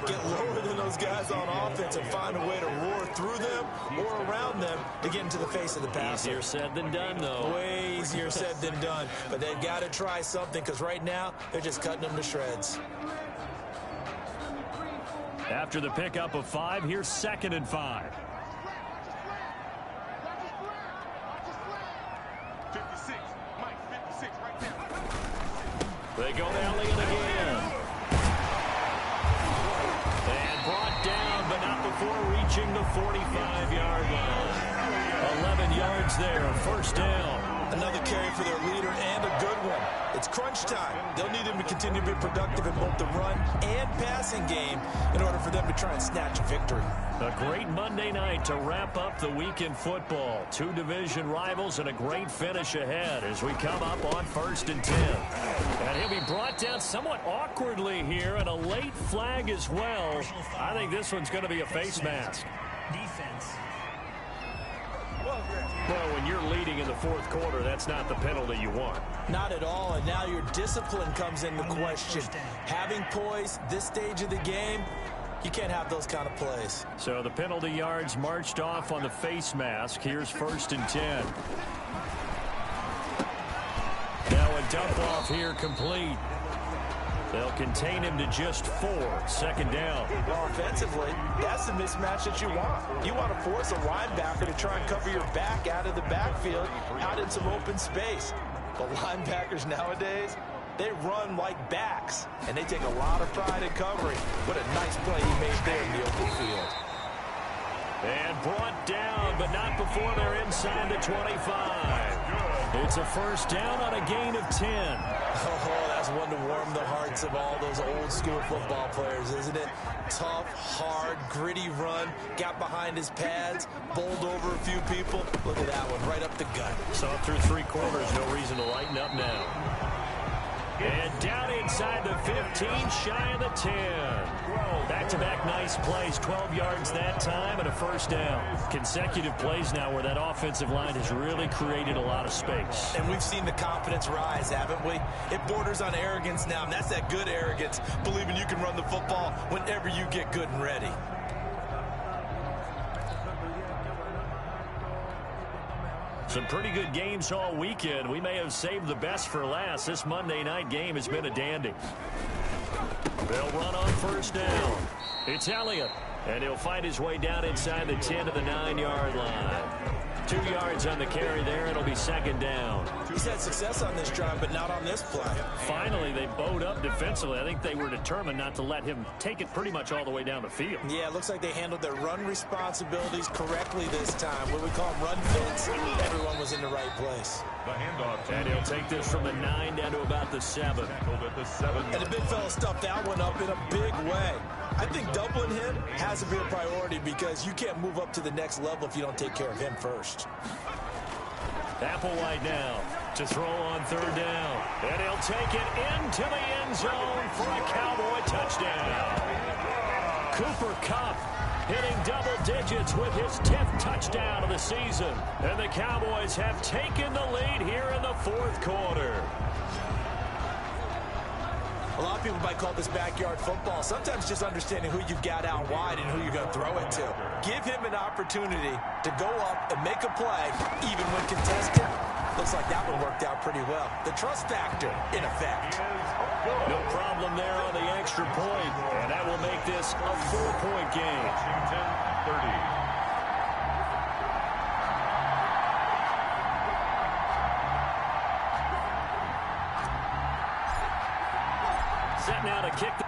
Get lower than those guys on offense and find a way to roar through them or around them to get into the face of the passer. Easier said than done, though. Way easier said than done. But they've got to try something because right now they're just cutting them to shreds. After the pickup of 5, here's 2nd and 5. 56. Mike, 56 right there. They go to Elliott again. And brought down, but not before reaching the 45-yard line. 11 yards there, first down. Another carry for their leader and a good one. It's crunch time. They'll need him to continue to be productive in both the run and passing game in order for them to try and snatch a victory. A great Monday night to wrap up the week in football. 2 division rivals and a great finish ahead as we come up on 1st and 10. And he'll be brought down somewhat awkwardly here, and a late flag as well. I think this one's going to be a face mask. Defense. leading in the fourth quarter, that's not the penalty you want. Not at all, and now your discipline comes into question. Having poise this stage of the game, you can't have those kind of plays. So the penalty yards marched off on the face mask. Here's 1st and 10. Now a dump off here complete. They'll contain him to just 4. 2nd down. Well, offensively, that's the mismatch that you want. You want to force a linebacker to try and cover your back out of the backfield, out in some open space. But linebackers nowadays, they run like backs, and they take a lot of pride in covering. What a nice play he made there in the open field. And brought down, but not before they're inside the 25. It's a 1st down on a gain of 10. Oh, that's one to warm the hearts of all those old-school football players, isn't it? Tough, hard, gritty run, got behind his pads, bowled over a few people. Look at that one, right up the gut. Saw it through 3 quarters, no reason to lighten up now. And down inside the 15, shy of the 10. Back-to-back nice plays, 12 yards that time and a 1st down. Consecutive plays now where that offensive line has really created a lot of space. And we've seen the confidence rise, haven't we? It borders on arrogance now, and that's that good arrogance, believing you can run the football whenever you get good and ready. Some pretty good games all weekend. We may have saved the best for last. This Monday night game has been a dandy. They'll run on 1st down. It's Elliott, and he'll find his way down inside the 10 to the 9-yard line. 2 yards on the carry there. It'll be 2nd down. He's had success on this drive, but not on this play. Finally, they bowed up defensively. I think they were determined not to let him take it pretty much all the way down the field. Yeah, it looks like they handled their run responsibilities correctly this time. What we call them run fits. Everyone was in the right place. The handoff. And he'll take this from the 9 down to about the 7. At the 7. And the big fella stuffed that one up in a big way. I think doubling him has to be a priority because you can't move up to the next level if you don't take care of him first. Applewhite now to throw on 3rd down. And he'll take it into the end zone for a Cowboy touchdown. Cooper Kupp hitting double digits with his 10th touchdown of the season. And the Cowboys have taken the lead here in the 4th quarter. A lot of people might call this backyard football. Sometimes just understanding who you've got out wide and who you're going to throw it to. Give him an opportunity to go up and make a play, even when contested. Looks like that one worked out pretty well. The trust factor, in effect. No problem there on the extra point, and that will make this a 4-point game. Washington 30. Set now to kick the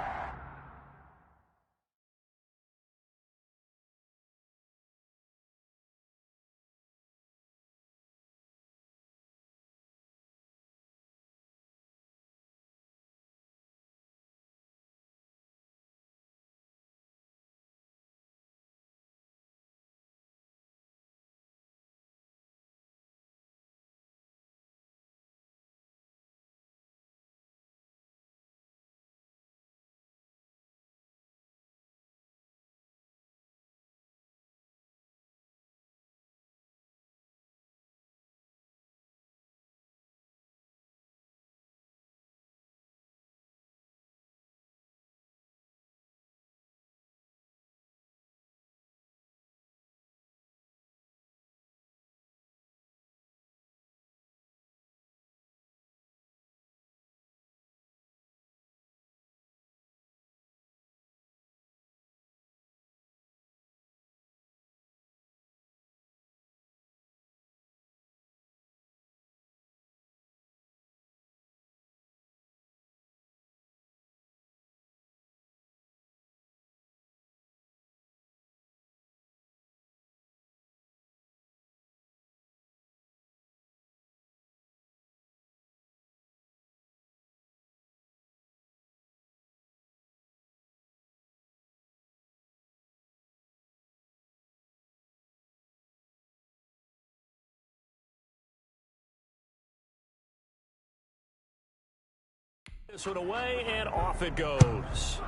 this one away, and off it goes.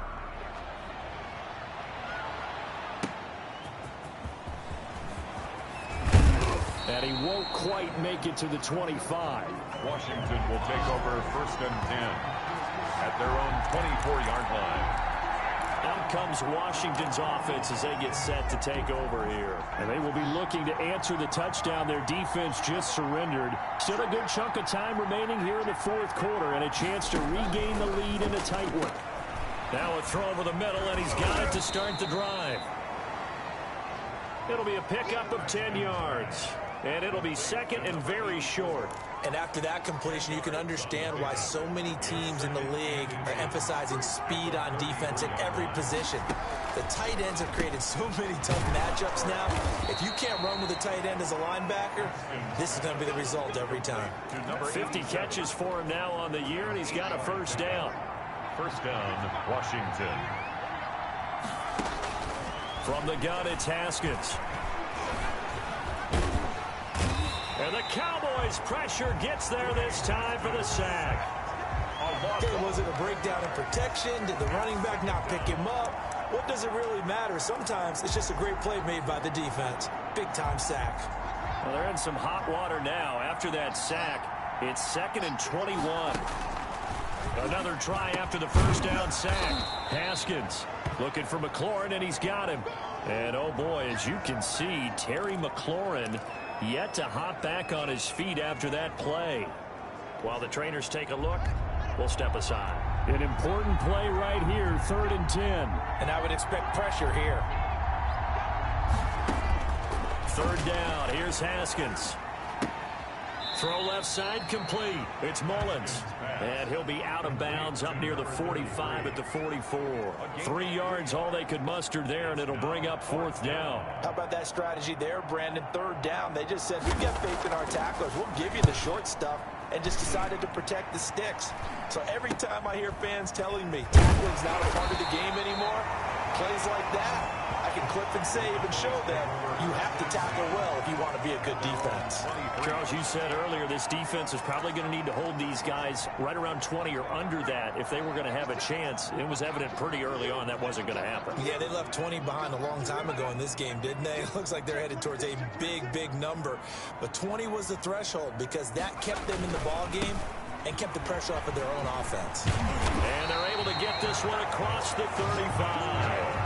And And he won't quite make it to the 25. Washington will take over 1st and 10 at their own 24-yard line. Out comes Washington's offense as they get set to take over here. And they will be looking to answer the touchdown their defense just surrendered. Still a good chunk of time remaining here in the 4th quarter and a chance to regain the lead in a tight one. Now a throw over the middle, and he's got it to start the drive. It'll be a pickup of 10 yards. And it'll be 2nd and very short. And after that completion, you can understand why so many teams in the league are emphasizing speed on defense at every position. The tight ends have created so many tough matchups now. If you can't run with a tight end as a linebacker, this is going to be the result every time. 50 catches for him now on the year, and he's got a 1st down. 1st down, Washington. From the gun, it's Haskins. And the Cowboys' pressure gets there this time for the sack. Okay, was it a breakdown in protection? Did the running back not pick him up? What does it really matter? Sometimes it's just a great play made by the defense. Big-time sack. Well, they're in some hot water now. After that sack, it's 2nd and 21. Another try after the 1st down sack. Haskins looking for McLaurin, and he's got him. And, oh, boy, as you can see, Terry McLaurin yet to hop back on his feet after that play. While the trainers take a look, we'll step aside. An important play right here, 3rd and 10. And I would expect pressure here. 3rd down, here's Haskins. Throw left side complete. It's Mullins. And he'll be out of bounds up near the 45 at the 44. 3 yards all they could muster there, and it'll bring up 4th down. How about that strategy there, Brandon? 3rd down. They just said, we've got faith in our tacklers. We'll give you the short stuff, and just decided to protect the sticks. So every time I hear fans telling me tackling's not a part of the game anymore, plays like that, I can clip and save and show them you have to tackle well if you want to be a good defense. Charles, you said earlier this defense is probably going to need to hold these guys right around 20 or under that if they were going to have a chance. It was evident pretty early on that wasn't going to happen. Yeah, they left 20 behind a long time ago in this game, didn't they? It looks like they're headed towards a big, big number. But 20 was the threshold because that kept them in the ball game and kept the pressure off of their own offense. And they're able to get this one across the 35.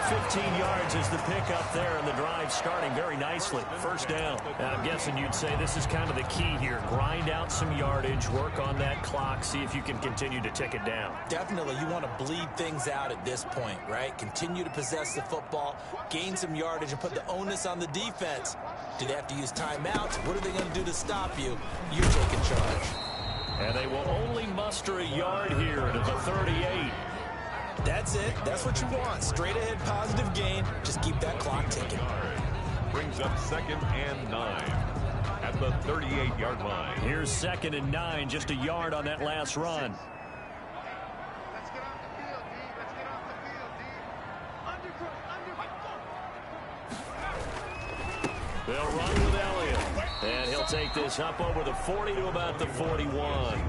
15 yards is the pickup there, and the drive starting very nicely. 1st down. Now, I'm guessing you'd say this is kind of the key here. Grind out some yardage, work on that clock, see if you can continue to tick it down. Definitely, you want to bleed things out at this point, right? Continue to possess the football, gain some yardage, and put the onus on the defense. Do they have to use timeouts? What are they going to do to stop you? You're taking charge. And they will only muster a yard here to the 38. That's it. That's what you want. Straight ahead positive gain. Just keep that clock ticking. Brings up 2nd and 9 at the 38-yard line. Here's 2nd and 9, just a yard on that last run. Let's get off the field, D. Let's get off the field, D. They'll run with Elliott. And he'll take this up over the 40 to about the 41.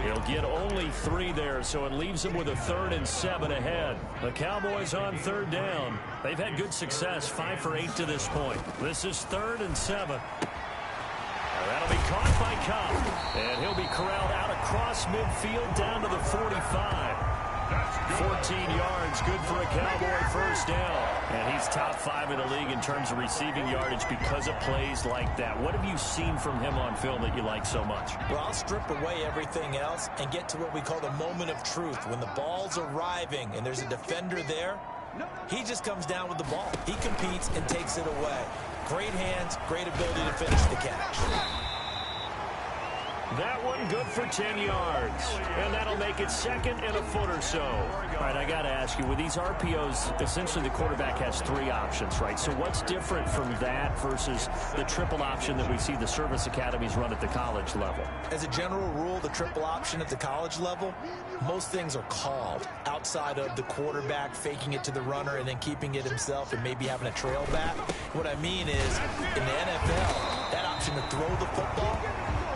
He'll get only 3 there, so it leaves him with a 3rd and 7 ahead. The Cowboys on 3rd down. They've had good success, 5 for 8 to this point. This is 3rd and 7. That'll be caught by Kupp. And he'll be corralled out across midfield down to the 45. 14 yards, good for a Cowboy 1st down. And he's top 5 in the league in terms of receiving yardage because of plays like that. What have you seen from him on film that you like so much? Well, I'll strip away everything else and get to what we call the moment of truth. When the ball's arriving and there's a defender there, he just comes down with the ball. He competes and takes it away. Great hands, great ability to finish the catch. That one good for 10 yards. And that'll make it 2nd and a foot or so. All right, I got to ask you, with these RPOs, essentially the quarterback has 3 options, right? So what's different from that versus the triple option that we see the service academies run at the college level? As a general rule, the triple option at the college level, most things are called outside of the quarterback faking it to the runner and then keeping it himself and maybe having a trail back. What I mean is, in the NFL, that option to throw the football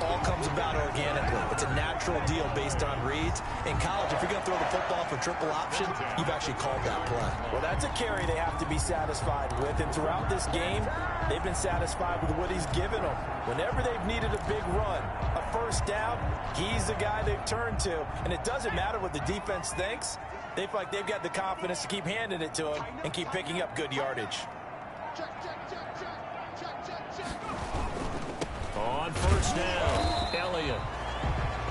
all comes about organically. It's a natural deal based on reads. In college, if you're going to throw the football for triple option, you've actually called that play. Well, that's a carry they have to be satisfied with. And throughout this game, they've been satisfied with what he's given them. Whenever they've needed a big run, a first down, he's the guy they've turned to. And it doesn't matter what the defense thinks. They feel like they've got the confidence to keep handing it to him and keep picking up good yardage. On first down, Elliott.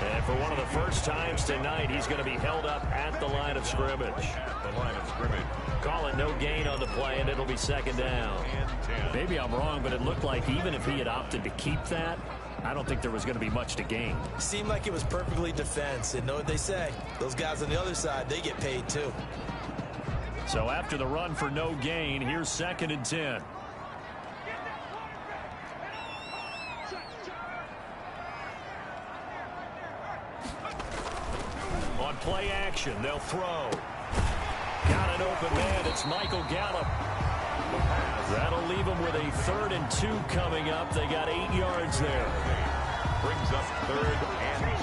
And for one of the first times tonight, he's going to be held up at the line of scrimmage. The line of scrimmage. Call it no gain on the play, and it'll be second down. Maybe I'm wrong, but it looked like even if he had opted to keep that, I don't think there was going to be much to gain. Seemed like it was perfectly defense. And know what they say? Those guys on the other side, they get paid too. So after the run for no gain, here's 2nd and 10. On play action, they'll throw. Got an open man. It's Michael Gallup. That'll leave them with a 3rd and 2 coming up. They got 8 yards there. Brings up 3rd and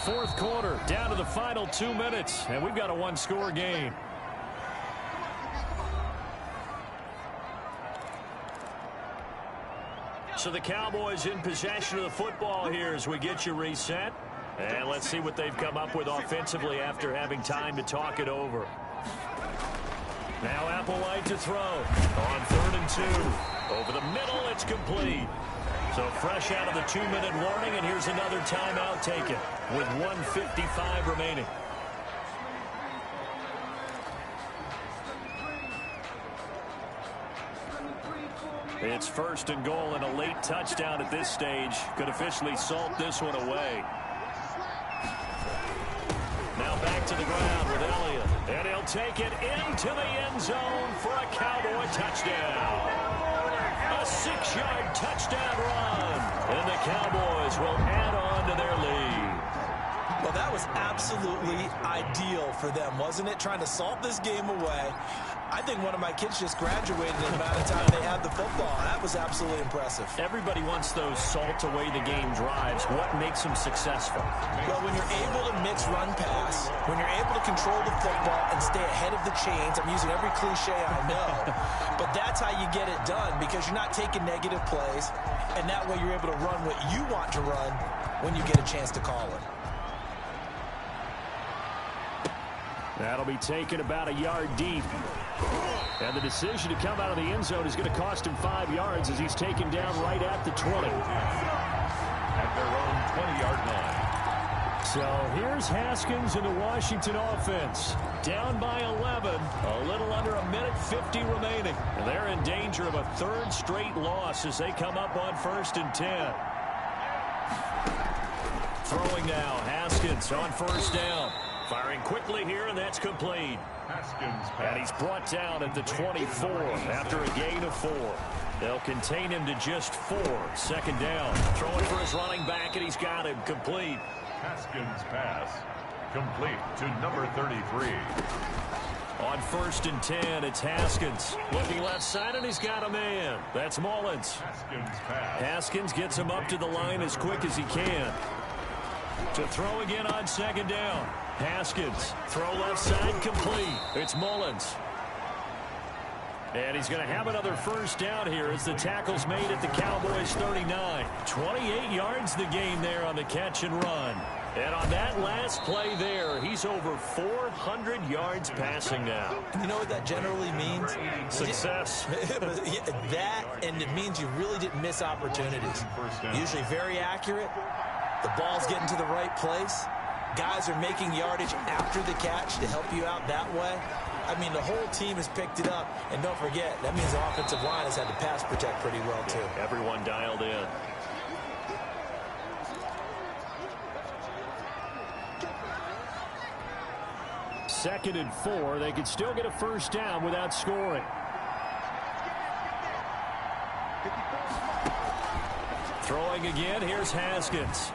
2. Fourth quarter, down to the final 2 minutes, and we've got a one-score game. So the Cowboys in possession of the football here as we get you reset. And let's see what they've come up with offensively after having time to talk it over. Now Applewhite to throw on 3rd and 2. Over the middle, it's complete. So fresh out of the 2-minute warning, and here's another timeout taken with 1:55 remaining. It's 1st and goal, and a late touchdown at this stage could officially salt this one away. Now back to the ground with Elliott, and he'll take it into the end zone for a Cowboy touchdown. A 6-yard touchdown run, and the Cowboys will add on to their lead. Well, that was absolutely ideal for them, wasn't it? Trying to salt this game away. I think one of my kids just graduated in the amount of time they had the football. That was absolutely impressive. Everybody wants those salt-away-the-game drives. What makes them successful? Well, when you're able to mix run-pass, when you're able to control the football and stay ahead of the chains, I'm using every cliche I know, but that's how you get it done because you're not taking negative plays, and that way you're able to run what you want to run when you get a chance to call it. That'll be taken about a yard deep. And the decision to come out of the end zone is going to cost him 5 yards as he's taken down right at the 20. At their own 20-yard line. So here's Haskins in the Washington offense. Down by 11, a little under 1:50 remaining. And they're in danger of a 3rd straight loss as they come up on 1st and 10. Throwing now, Haskins on 1st down. Firing quickly here, and that's complete. Haskins And he's brought down at the 24 after a gain of 4. They'll contain him to just 4. 2nd down. Throwing for his running back, and he's got him complete. Haskins pass complete to number 33. On 1st and 10, it's Haskins. Looking left side, and he's got a man. That's Mullins. Haskins pass. Haskins gets him up to the line as quick as he can. To throw again on 2nd down. Haskins, throw left side, complete. It's Mullins. And he's going to have another 1st down here as the tackle's made at the Cowboys 39. 28 yards the gain there on the catch and run. And on that last play there, he's over 400 yards passing now. You know what that generally means? Success. That, and it means you really didn't miss opportunities. Usually very accurate. The ball's getting to the right place. Guys are making yardage after the catch to help you out that way. I mean, the whole team has picked it up. And don't forget, that means the offensive line has had to pass protect pretty well, too. Yeah, everyone dialed in. Second and 4. They could still get a 1st down without scoring. Throwing again, here's Haskins.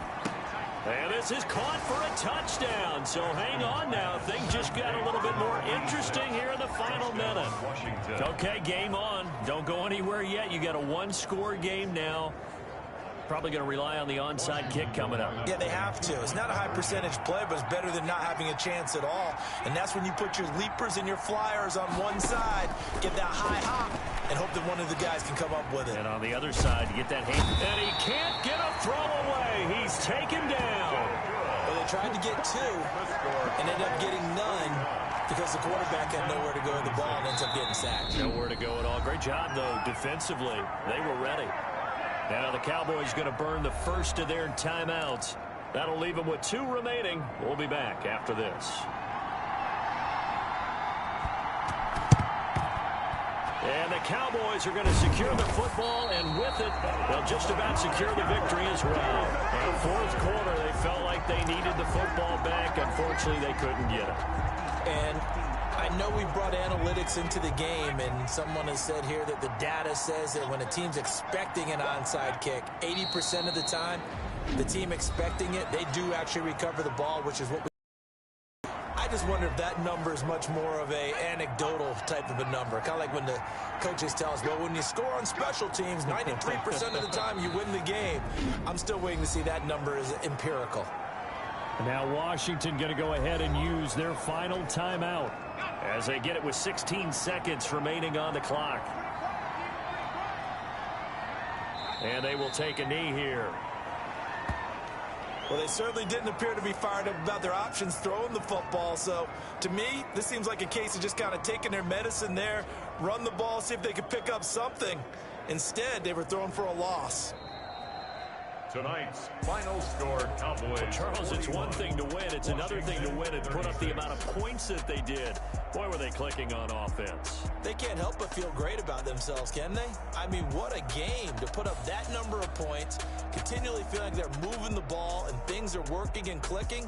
And this is caught for a touchdown. So hang on now. Things just got a little bit more interesting here in the final minute. Okay, game on. Don't go anywhere yet. You got a one-score game now. Probably going to rely on the onside kick coming up. Yeah, they have to. It's not a high percentage play, but it's better than not having a chance at all. And that's when you put your leapers and your flyers on one side, get that high hop, and hope that one of the guys can come up with it. And on the other side, you get that hand. And he can't get a throw away. He's taken down. Well, they tried to get two and ended up getting none because the quarterback had nowhere to go with the ball and ends up getting sacked. Nowhere to go at all. Great job, though, defensively. They were ready. Now the Cowboys going to burn the first of their timeouts. That'll leave them with 2 remaining. We'll be back after this. And the Cowboys are going to secure the football, and with it, they'll just about secure the victory as well. In the fourth quarter, they felt like they needed the football back. Unfortunately, they couldn't get it. And I know we brought analytics into the game, and someone has said here that the data says that when a team's expecting an onside kick, 80% of the time, the team expecting it, they do actually recover the ball, which is what we... I just wonder if that number is much more of a anecdotal type of a number. Kind of like when the coaches tell us, well, when you score on special teams, 93% of the time you win the game. I'm still waiting to see that number is empirical. Now Washington going to go ahead and use their final timeout as they get it with 16 seconds remaining on the clock. And they will take a knee here. Well, they certainly didn't appear to be fired up about their options throwing the football. So, to me, this seems like a case of just kind of taking their medicine there, run the ball, see if they could pick up something. Instead, they were throwing for a loss. Tonight's final score, Cowboys. Charles, it's one thing to win. It's another thing to win and put up the amount of points that they did. Boy, were they clicking on offense. They can't help but feel great about themselves, can they? I mean, what a game to put up that number of points, continually feeling like they're moving the ball and things are working and clicking.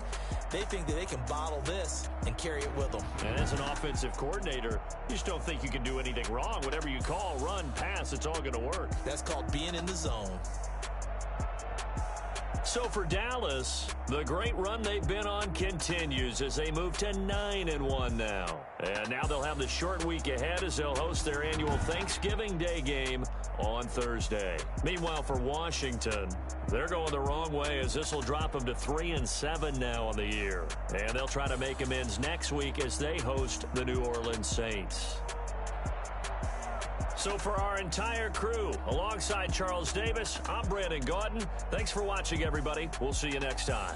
They think that they can bottle this and carry it with them. And as an offensive coordinator, you just don't think you can do anything wrong. Whatever you call, run, pass, it's all going to work. That's called being in the zone. So for Dallas, the great run they've been on continues as they move to 9-1 now. And now they'll have the short week ahead as they'll host their annual Thanksgiving Day game on Thursday. Meanwhile, for Washington, they're going the wrong way as this will drop them to 3-7 now on the year. And they'll try to make amends next week as they host the New Orleans Saints. So for our entire crew, alongside Charles Davis, I'm Brandon Gaudin. Thanks for watching, everybody. We'll see you next time.